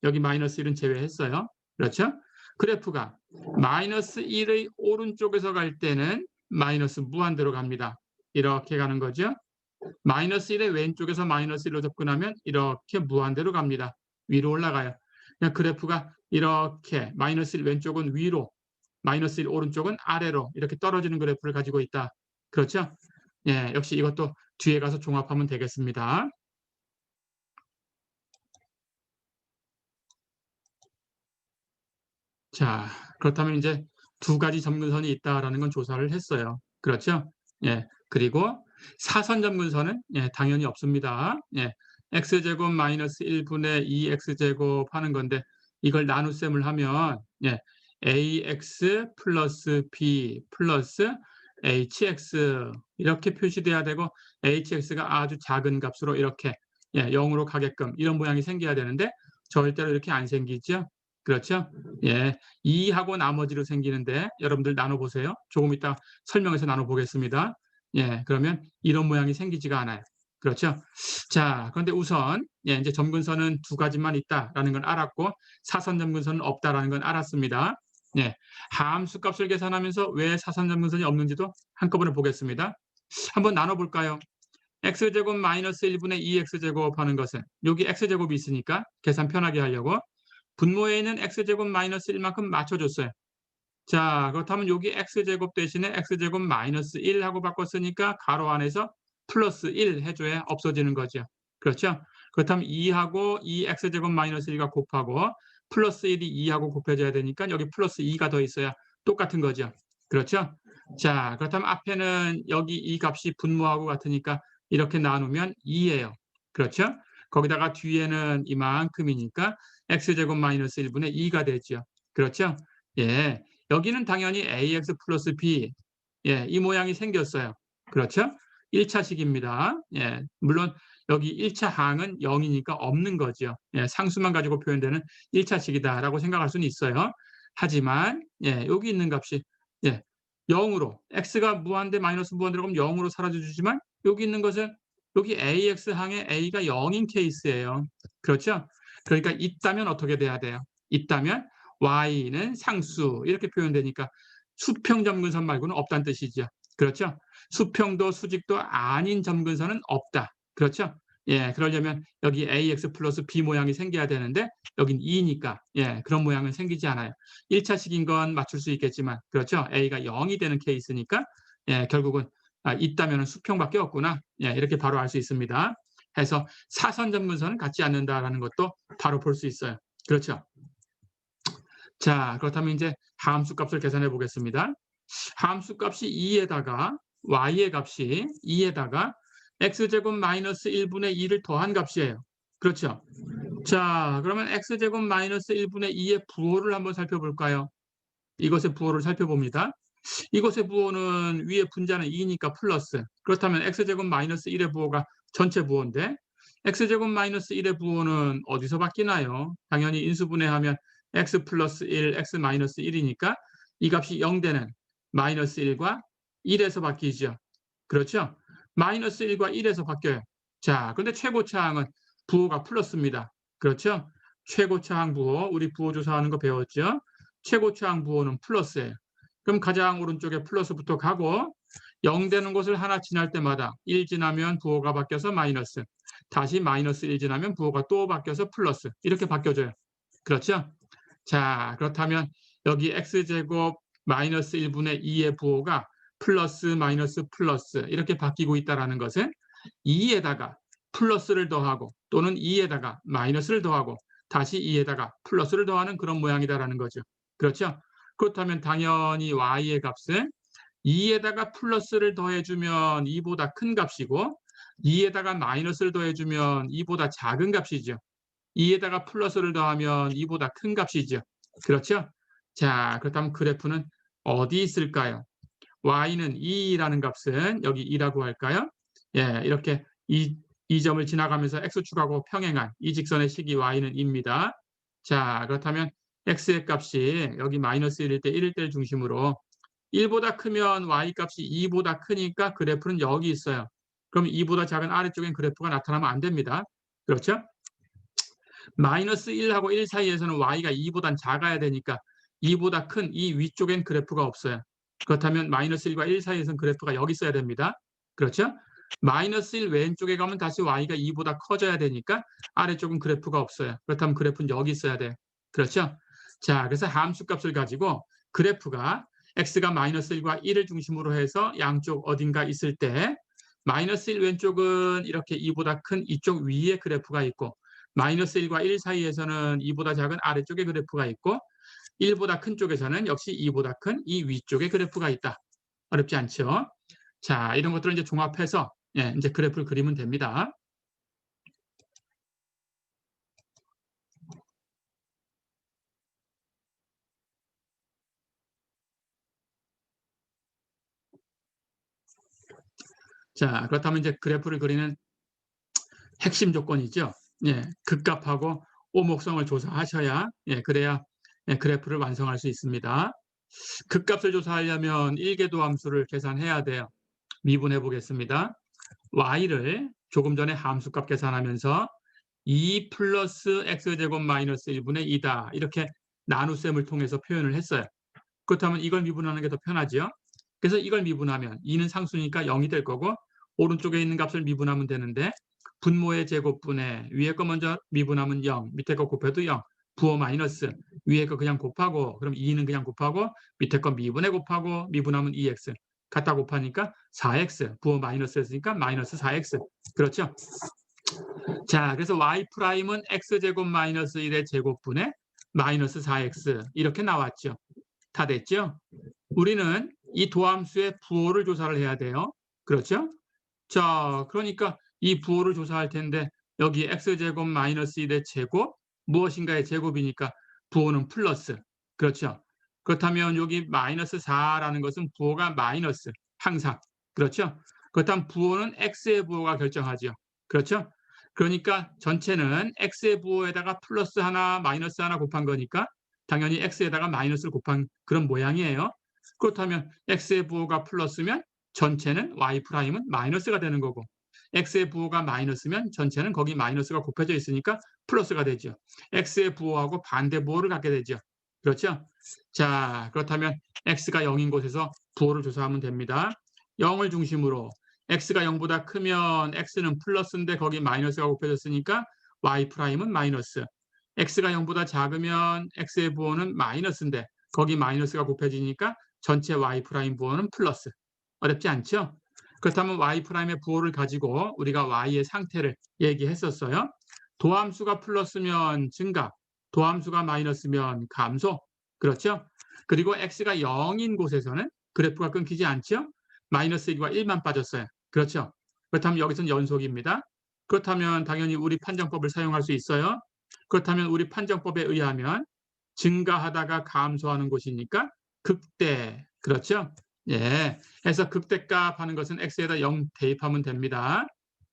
여기 마이너스 1은 제외했어요. 그렇죠? 그래프가 마이너스 1의 오른쪽에서 갈 때는 마이너스 무한대로 갑니다. 이렇게 가는 거죠. 마이너스 1의 왼쪽에서 마이너스 1로 접근하면 이렇게 무한대로 갑니다. 위로 올라가요. 그냥 그래프가 이렇게 마이너스 1 왼쪽은 위로, 마이너스 1 오른쪽은 아래로 이렇게 떨어지는 그래프를 가지고 있다. 그렇죠? 예, 역시 이것도 뒤에 가서 종합하면 되겠습니다. 자, 그렇다면 이제 두 가지 점근선이 있다라는 건 조사를 했어요. 그렇죠? 예. 그리고 사선 점근선은 예, 당연히 없습니다. 예. x제곱 마이너스 1분의 2x제곱 하는 건데 이걸 나눗셈을 하면 예, ax 플러스 b 플러스 hx 이렇게 표시돼야 되고 hx가 아주 작은 값으로 이렇게 예, 0으로 가게끔 이런 모양이 생겨야 되는데 절대로 이렇게 안 생기죠. 그렇죠? 예, 2하고 나머지로 생기는데 여러분들 나눠보세요. 조금 이따 설명해서 나눠보겠습니다. 예, 그러면 이런 모양이 생기지가 않아요. 그렇죠? 자, 그런데 우선 예, 이제 점근선은 두 가지만 있다라는 건 알았고 사선 점근선은 없다라는 건 알았습니다. 예, 함수 값을 계산하면서 왜 사선 점근선이 없는지도 한꺼번에 보겠습니다. 한번 나눠볼까요? x제곱 마이너스 1분의 2x제곱 하는 것은 여기 x제곱이 있으니까 계산 편하게 하려고 분모에 있는 x제곱 마이너스 1만큼 맞춰줬어요. 자, 그렇다면 여기 x제곱 대신에 x제곱 마이너스 1하고 바꿨으니까 가로 안에서 플러스 1 해줘야 없어지는 거죠. 그렇죠? 그렇다면 2하고 2x제곱 마이너스 1과 곱하고 플러스 1이 2하고 곱해져야 되니까 여기 플러스 2가 더 있어야 똑같은 거죠. 그렇죠? 자, 그렇다면 앞에는 여기 이 값이 분모하고 같으니까 이렇게 나누면 2예요. 그렇죠? 거기다가 뒤에는 이만큼이니까 x제곱 마이너스 1분의 2가 되죠. 그렇죠? 예. 여기는 당연히 ax 플러스 b 예, 이 모양이 생겼어요. 그렇죠? 1차식입니다. 예, 물론 여기 1차 항은 0이니까 없는 거죠. 예, 상수만 가지고 표현되는 1차식이다라고 생각할 수는 있어요. 하지만 예, 여기 있는 값이 예, 0으로 x가 무한대 마이너스 무한대로 그럼 0으로 사라져 주지만 여기 있는 것은 여기 ax 항에 a가 0인 케이스예요. 그렇죠? 그러니까 있다면 어떻게 돼야 돼요? 있다면 y는 상수 이렇게 표현되니까 수평 점근선 말고는 없다는 뜻이죠. 그렇죠? 수평도 수직도 아닌 점근선은 없다. 그렇죠? 예, 그러려면 여기 ax 플러스 b 모양이 생겨야 되는데 여긴 2니까 예, 그런 모양은 생기지 않아요. 1차식인 건 맞출 수 있겠지만 그렇죠. a가 0이 되는 케이스니까 예, 결국은 있다면 수평밖에 없구나. 예, 이렇게 바로 알 수 있습니다. 해서 사선 점근선은 같지 않는다라는 것도 바로 볼 수 있어요. 그렇죠. 자, 그렇다면 이제 함수 값을 계산해 보겠습니다. 함수 값이 2에다가 y의 값이 2에다가 x제곱 마이너스 1분의 2를 더한 값이에요. 그렇죠? 자, 그러면 x제곱 마이너스 1분의 2의 부호를 한번 살펴볼까요? 이것의 부호를 살펴봅니다. 이것의 부호는 위에 분자는 2니까 플러스. 그렇다면 x제곱 마이너스 1의 부호가 전체 부호인데 x제곱 마이너스 1의 부호는 어디서 바뀌나요? 당연히 인수분해하면 x 플러스 1, x 마이너스 1이니까 이 값이 0 되는 마이너스 1과 1에서 바뀌죠. 그렇죠? 마이너스 1과 1에서 바뀌어요. 자, 근데 최고차항은 부호가 플러스입니다. 그렇죠? 최고차항 부호, 우리 부호 조사하는 거 배웠죠? 최고차항 부호는 플러스예요. 그럼 가장 오른쪽에 플러스부터 가고 0 되는 곳을 하나 지날 때마다 1 지나면 부호가 바뀌어서 마이너스, 다시 마이너스 1 지나면 부호가 또 바뀌어서 플러스, 이렇게 바뀌어져요. 그렇죠? 자, 그렇다면 여기 x제곱 마이너스 1분의 2의 부호가 플러스 마이너스 플러스 이렇게 바뀌고 있다는 것은 2에다가 플러스를 더하고 또는 2에다가 마이너스를 더하고 다시 2에다가 플러스를 더하는 그런 모양이다라는 거죠. 그렇죠? 그렇다면 당연히 y의 값은 2에다가 플러스를 더해주면 2보다 큰 값이고 2에다가 마이너스를 더해주면 2보다 작은 값이죠. 2에다가 플러스를 더하면 2보다 큰 값이죠. 그렇죠? 자, 그렇다면 그래프는 어디 있을까요? y는 2라는 값은 여기 2라고 할까요? 예, 이렇게 이 점을 지나가면서 x축하고 평행한 이 직선의 식이 y는 2입니다. 자, 그렇다면 x의 값이 여기 마이너스 1일 때 1일 때를 중심으로 1보다 크면 y값이 2보다 크니까 그래프는 여기 있어요. 그럼 2보다 작은 아래쪽엔 그래프가 나타나면 안 됩니다. 그렇죠? 마이너스 1하고 1 사이에서는 y가 2보단 작아야 되니까 2보다 큰 이 위쪽엔 그래프가 없어요. 그렇다면 마이너스 1과 1 사이에서는 그래프가 여기 있어야 됩니다. 그렇죠? 마이너스 1 왼쪽에 가면 다시 y가 2보다 커져야 되니까 아래쪽은 그래프가 없어요. 그렇다면 그래프는 여기 있어야 돼요. 그렇죠? 자, 그래서 함수값을 가지고 그래프가 x가 마이너스 1과 1을 중심으로 해서 양쪽 어딘가 있을 때 마이너스 1 왼쪽은 이렇게 2보다 큰 이쪽 위에 그래프가 있고 마이너스 1과 1 사이에서는 2보다 작은 아래쪽에 그래프가 있고 1보다 큰 쪽에서는 역시 2보다 큰 이 위쪽에 그래프가 있다. 어렵지 않죠? 자, 이런 것들을 이제 종합해서 예, 이제 그래프를 그리면 됩니다. 자, 그렇다면 이제 그래프를 그리는 핵심 조건이죠. 예, 극값하고 오목성을 조사하셔야 예, 그래야 예, 그래프를 완성할 수 있습니다. 극값을 조사하려면 일계도 함수를 계산해야 돼요. 미분해 보겠습니다. y를 조금 전에 함수값 계산하면서 2 플러스 x제곱 마이너스 1분의 2다. 이렇게 나눗셈을 통해서 표현을 했어요. 그렇다면 이걸 미분하는 게 더 편하죠. 그래서 이걸 미분하면 2는 상수니까 0이 될 거고 오른쪽에 있는 값을 미분하면 되는데 분모의 제곱분에 위에 거 먼저 미분하면 0, 밑에 거 곱해도 0, 부호 마이너스 위에 거 그냥 곱하고 그럼 2는 그냥 곱하고 밑에 거 미분해 곱하고 미분하면 2x 갖다 곱하니까 4x 부호 마이너스 했으니까 마이너스 4x 그렇죠? 자, 그래서 y''은 x제곱 마이너스 1의 제곱분에 마이너스 4x 이렇게 나왔죠. 다 됐죠? 우리는 이 도함수의 부호를 조사를 해야 돼요. 그렇죠? 자, 그러니까 이 부호를 조사할 텐데 여기 x제곱 마이너스 1의 제곱 무엇인가의 제곱이니까 부호는 플러스. 그렇죠? 그렇다면 여기 마이너스 4라는 것은 부호가 마이너스 항상. 그렇죠? 그렇다면 부호는 x의 부호가 결정하죠. 그렇죠? 그러니까 전체는 x의 부호에다가 플러스 하나 마이너스 하나 곱한 거니까 당연히 x에다가 마이너스를 곱한 그런 모양이에요. 그렇다면 x의 부호가 플러스면 전체는 y'은 마이너스가 되는 거고 x의 부호가 마이너스면 전체는 거기 마이너스가 곱해져 있으니까 플러스가 되죠. x의 부호하고 반대 부호를 갖게 되죠. 그렇죠? 자, 그렇다면 x가 0인 곳에서 부호를 조사하면 됩니다. 0을 중심으로 x가 0보다 크면 x는 플러스인데 거기 마이너스가 곱해졌으니까 y'은 마이너스. x가 0보다 작으면 x의 부호는 마이너스인데 거기 마이너스가 곱해지니까 전체 y' 부호는 플러스. 어렵지 않죠? 그렇다면 y'의 부호를 가지고 우리가 y의 상태를 얘기했었어요. 도함수가 플러스면 증가, 도함수가 마이너스면 감소. 그렇죠? 그리고 x가 0인 곳에서는 그래프가 끊기지 않죠? 마이너스 1과 1만 빠졌어요. 그렇죠? 그렇다면 여기서는 연속입니다. 그렇다면 당연히 우리 판정법을 사용할 수 있어요. 그렇다면 우리 판정법에 의하면 증가하다가 감소하는 곳이니까 극대. 그렇죠? 예. 그래서 극대값 하는 것은 x에다 0 대입하면 됩니다.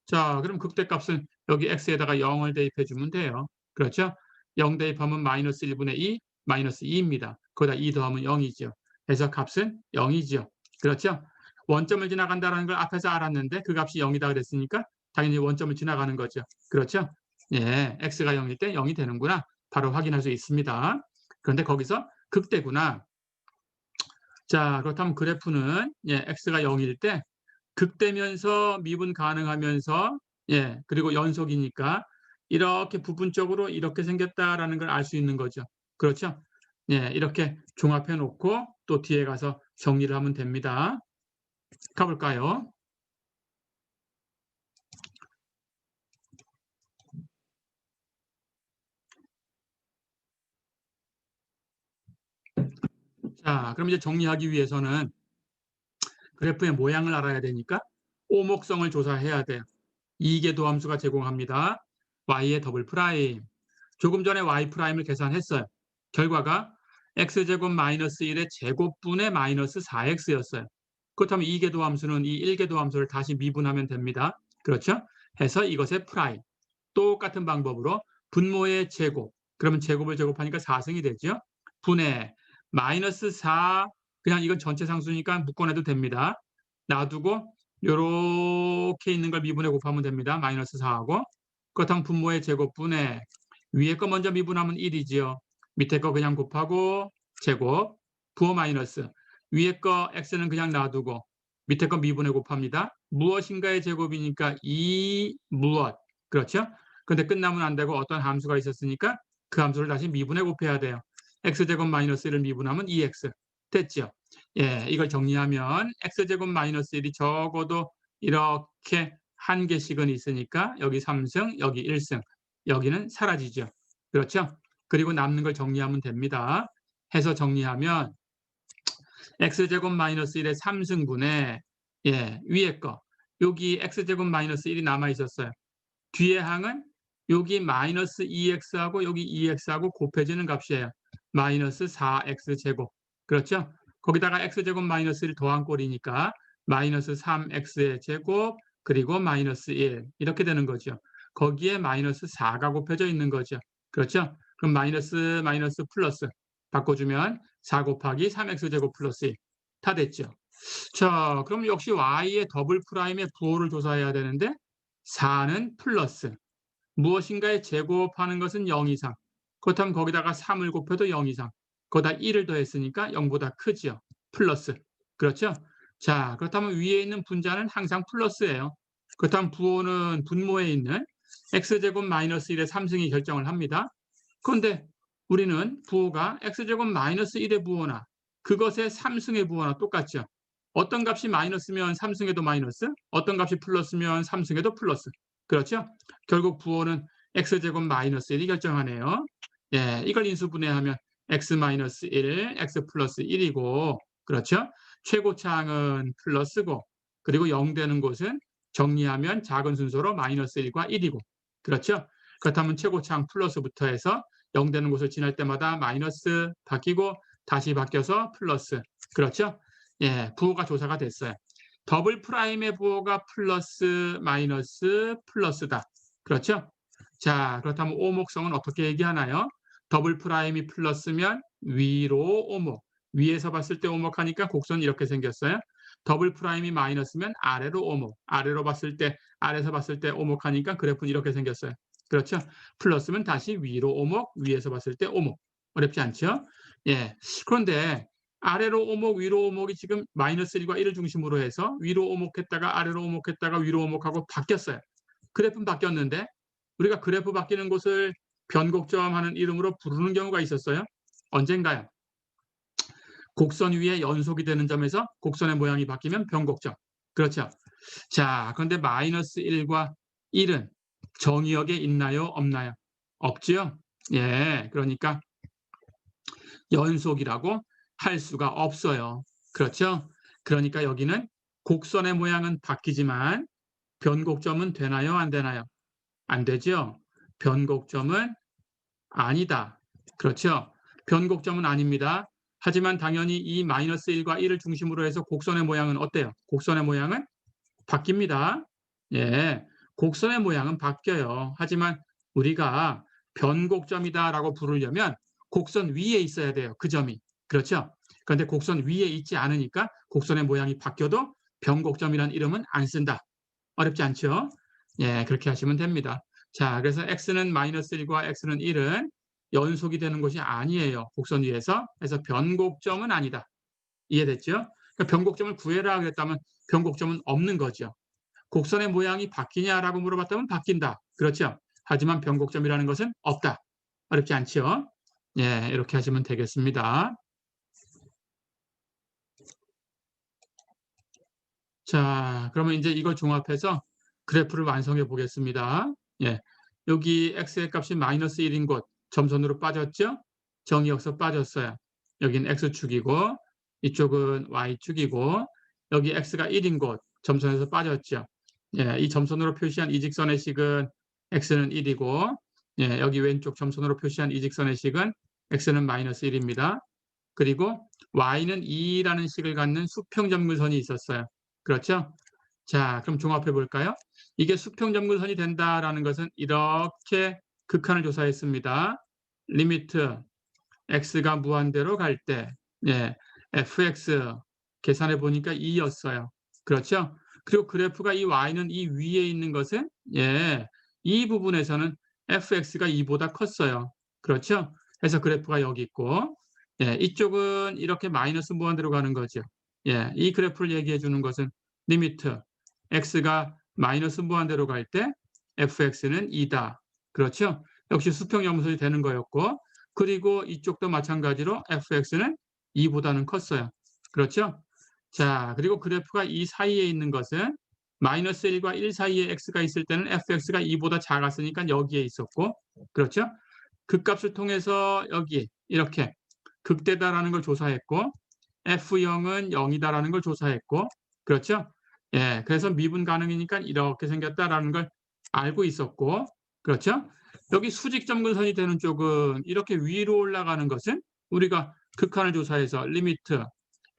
자, 그럼 극대값은 여기 x에다가 0을 대입해 주면 돼요. 그렇죠? 0 대입하면 마이너스 1분의 2, 마이너스 2입니다. 거기다 2 더하면 0이죠. 그래서 값은 0이죠. 그렇죠? 원점을 지나간다는 걸 앞에서 알았는데 그 값이 0이다 그랬으니까 당연히 원점을 지나가는 거죠. 그렇죠? 예, x가 0일 때 0이 되는구나. 바로 확인할 수 있습니다. 그런데 거기서 극대구나. 자, 그렇다면 그래프는 x가 0일 때 극대면서 미분 가능하면서 그리고 연속이니까 이렇게 부분적으로 이렇게 생겼다라는 걸 알 수 있는 거죠. 그렇죠? 이렇게 종합해 놓고 또 뒤에 가서 정리를 하면 됩니다. 가볼까요? 자, 그럼 이제 정리하기 위해서는 그래프의 모양을 알아야 되니까 오목성을 조사해야 돼요. 이계도함수가 제공합니다. y의 더블 프라임. 조금 전에 y 프라임을 계산했어요. 결과가 x제곱 마이너스 1의 제곱분의 마이너스 4x였어요. 그렇다면 이계도함수는 이 1계도함수를 다시 미분하면 됩니다. 그렇죠? 해서 이것의 프라임. 똑같은 방법으로 분모의 제곱. 그러면 제곱을 제곱하니까 4승이 되죠. 분의 마이너스 4, 그냥 이건 전체 상수니까 묶어내도 됩니다. 놔두고 이렇게 있는 걸 미분해 곱하면 됩니다. 마이너스 4하고. 그렇다면 분모의 제곱분의 위에 거 먼저 미분하면 1이지요. 밑에 거 그냥 곱하고 제곱, 부호 마이너스. 위에 거 x는 그냥 놔두고 밑에 거 미분해 곱합니다. 무엇인가의 제곱이니까 이 무엇. 그렇죠? 근데 끝나면 안 되고 어떤 함수가 있었으니까 그 함수를 다시 미분해 곱해야 돼요. x제곱 마이너스 1을 미분하면 2x. 됐죠? 이걸 정리하면 x제곱 마이너스 1이 적어도 이렇게 한 개씩은 있으니까 여기 3승, 여기 1승, 여기는 사라지죠. 그렇죠? 그리고 남는 걸 정리하면 됩니다. 해서 정리하면 x제곱 마이너스 1의 3승분의 위에 거 여기 x제곱 마이너스 1이 남아 있었어요. 뒤에 항은 여기 마이너스 2x하고 여기 2x하고 곱해지는 값이에요. 마이너스 4x제곱. 그렇죠? 거기다가 x제곱 마이너스 1 더한 꼴이니까 마이너스 3x의 제곱 그리고 마이너스 1 이렇게 되는 거죠. 거기에 마이너스 4가 곱해져 있는 거죠. 그렇죠? 그럼 마이너스 마이너스 플러스 바꿔주면 4 곱하기 3x제곱 플러스 1 다 됐죠. 자, 그럼 역시 y의 더블 프라임의 부호를 조사해야 되는데 4는 플러스 무엇인가에 제곱하는 것은 0 이상. 그렇다면 거기다가 3을 곱해도 0 이상. 거기다 1을 더했으니까 0보다 크지요. 플러스. 그렇죠? 자, 그렇다면 위에 있는 분자는 항상 플러스예요. 그렇다면 부호는 분모에 있는 x제곱 마이너스 1의 3승이 결정을 합니다. 그런데 우리는 부호가 x제곱 마이너스 1의 부호나 그것의 3승의 부호나 똑같죠. 어떤 값이 마이너스면 3승에도 마이너스, 어떤 값이 플러스면 3승에도 플러스. 그렇죠? 결국 부호는 x제곱 마이너스 1이 결정하네요. 이걸 인수분해하면 x 마이너스 1, x 플러스 1이고, 그렇죠? 최고차항은 플러스고, 그리고 0 되는 곳은 정리하면 작은 순서로 마이너스 1과 1이고, 그렇죠? 그렇다면 최고차항 플러스부터 해서 0 되는 곳을 지날 때마다 마이너스 바뀌고 다시 바뀌어서 플러스. 그렇죠? 부호가 조사가 됐어요. 더블 프라임의 부호가 플러스 마이너스 플러스다. 그렇죠? 자, 그렇다면 오목성은 어떻게 얘기하나요? 더블 프라임이 플러스면 위로 오목. 위에서 봤을 때 오목하니까 곡선이 이렇게 생겼어요. 더블 프라임이 마이너스면 아래로 오목. 아래로 봤을 때, 아래에서 봤을 때 오목하니까 그래프는 이렇게 생겼어요. 그렇죠? 플러스면 다시 위로 오목, 위에서 봤을 때 오목. 어렵지 않죠? 그런데 아래로 오목, 위로 오목이 지금 마이너스 1과 1을 중심으로 해서 위로 오목했다가 아래로 오목했다가 위로 오목하고 바뀌었어요. 그래프는 바뀌었는데 우리가 그래프 바뀌는 곳을 변곡점 하는 이름으로 부르는 경우가 있었어요. 언젠가요? 곡선 위에 연속이 되는 점에서 곡선의 모양이 바뀌면 변곡점. 그렇죠. 자, 그런데 마이너스 1과 1은 정의역에 있나요? 없나요? 없지요? 예, 그러니까 연속이라고 할 수가 없어요. 그렇죠? 그러니까 여기는 곡선의 모양은 바뀌지만 변곡점은 되나요? 안 되나요? 안 되죠? 변곡점은 아니다. 그렇죠? 변곡점은 아닙니다. 하지만 당연히 이 마이너스 1과 1을 중심으로 해서 곡선의 모양은 어때요? 곡선의 모양은 바뀝니다. 예, 곡선의 모양은 바뀌어요. 하지만 우리가 변곡점이다라고 부르려면 곡선 위에 있어야 돼요. 그 점이. 그렇죠? 그런데 곡선 위에 있지 않으니까 곡선의 모양이 바뀌어도 변곡점이라는 이름은 안 쓴다. 어렵지 않죠? 예, 그렇게 하시면 됩니다. 자, 그래서 x는 마이너스 1과 x는 1은 연속이 되는 것이 아니에요. 곡선 위에서. 그래서 변곡점은 아니다. 이해됐죠? 그러니까 변곡점을 구해라 그랬다면 변곡점은 없는 거죠. 곡선의 모양이 바뀌냐라고 물어봤다면 바뀐다. 그렇죠? 하지만 변곡점이라는 것은 없다. 어렵지 않죠? 예, 이렇게 하시면 되겠습니다. 자, 그러면 이제 이걸 종합해서 그래프를 완성해 보겠습니다. 예, 여기 x의 값이 마이너스 1인 곳 점선으로 빠졌죠? 정의역서 빠졌어요. 여기는 x축이고 이쪽은 y축이고 여기 x가 1인 곳 점선에서 빠졌죠. 예, 이 점선으로 표시한 이 직선의 식은 x는 1이고 예, 여기 왼쪽 점선으로 표시한 이 직선의 식은 x는 마이너스 1입니다. 그리고 y는 2라는 식을 갖는 수평점근선이 있었어요. 그렇죠? 자, 그럼 종합해 볼까요? 이게 수평점근선이 된다라는 것은 이렇게 극한을 조사했습니다. 리미트 x가 무한대로 갈 때, 예, fx 계산해 보니까 2였어요. 그렇죠? 그리고 그래프가 이 y는 이 위에 있는 것은 예, 이 부분에서는 fx가 2보다 컸어요. 그렇죠? 그래서 그래프가 여기 있고 예, 이쪽은 이렇게 마이너스 무한대로 가는 거죠. 예, 이 그래프를 얘기해 주는 것은 리미트 x가 마이너스 무한대로 갈 때 fx는 2다. 그렇죠? 역시 수평연분선이 되는 거였고 그리고 이쪽도 마찬가지로 fx는 2보다는 컸어요. 그렇죠? 자, 그리고 그래프가 이 사이에 있는 것은 마이너스 1과 1 사이에 x가 있을 때는 fx가 2보다 작았으니까 여기에 있었고 그렇죠? 그 값을 통해서 여기 이렇게 극대다라는 걸 조사했고 F0은 0이다라는 걸 조사했고 그렇죠? 예, 그래서 미분 가능이니까 이렇게 생겼다라는 걸 알고 있었고 그렇죠? 여기 수직점근선이 되는 쪽은 이렇게 위로 올라가는 것은 우리가 극한을 조사해서 리미트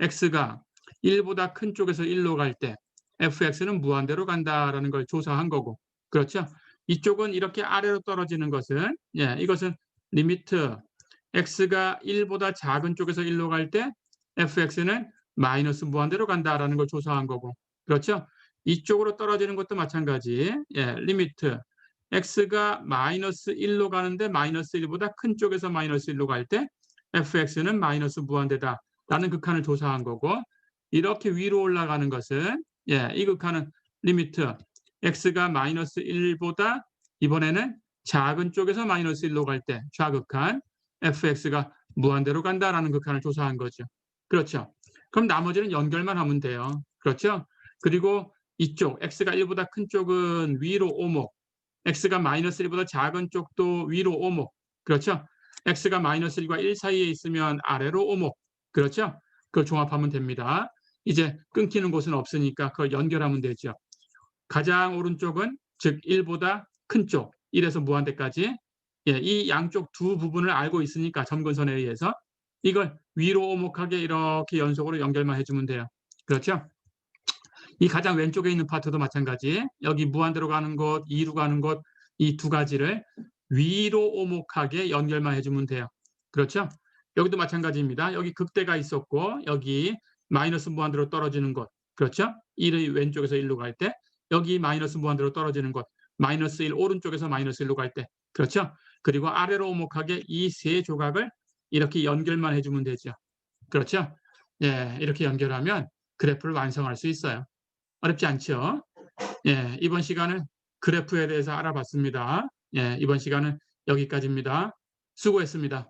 x가 1보다 큰 쪽에서 1로 갈 때 fx는 무한대로 간다라는 걸 조사한 거고 그렇죠? 이쪽은 이렇게 아래로 떨어지는 것은 예, 이것은 리미트 x가 1보다 작은 쪽에서 1로 갈 때 fx는 마이너스 무한대로 간다라는 걸 조사한 거고 그렇죠? 이쪽으로 떨어지는 것도 마찬가지 예, 리미트 x가 마이너스 1로 가는데 마이너스 1보다 큰 쪽에서 마이너스 1로 갈 때 fx는 마이너스 무한대다 라는 극한을 조사한 거고 이렇게 위로 올라가는 것은 예, 이 극한은 리미트 x가 마이너스 1보다 이번에는 작은 쪽에서 마이너스 1로 갈 때 좌극한 fx가 무한대로 간다라는 극한을 조사한 거죠. 그렇죠. 그럼 나머지는 연결만 하면 돼요. 그렇죠. 그리고 이쪽 x가 1보다 큰 쪽은 위로 오목 x가 마이너스 1보다 작은 쪽도 위로 오목 그렇죠. x가 마이너스 1과 1 사이에 있으면 아래로 오목 그렇죠. 그걸 종합하면 됩니다. 이제 끊기는 곳은 없으니까 그걸 연결하면 되죠. 가장 오른쪽은 즉 1보다 큰 쪽 1에서 무한대까지 예, 이 양쪽 두 부분을 알고 있으니까 점근선에 의해서 이걸 위로 오목하게 이렇게 연속으로 연결만 해주면 돼요. 그렇죠? 이 가장 왼쪽에 있는 파트도 마찬가지 여기 무한대로 가는 곳, 2로 가는 곳 이 두 가지를 위로 오목하게 연결만 해주면 돼요. 그렇죠? 여기도 마찬가지입니다. 여기 극대가 있었고 여기 마이너스 무한대로 떨어지는 곳 그렇죠? 1의 왼쪽에서 1로 갈 때 여기 마이너스 무한대로 떨어지는 곳 마이너스 1 오른쪽에서 마이너스 1로 갈 때 그렇죠? 그리고 아래로 오목하게 이 세 조각을 이렇게 연결만 해주면 되죠. 그렇죠? 예, 이렇게 연결하면 그래프를 완성할 수 있어요. 어렵지 않죠? 예, 이번 시간은 그래프에 대해서 알아봤습니다. 예, 이번 시간은 여기까지입니다. 수고했습니다.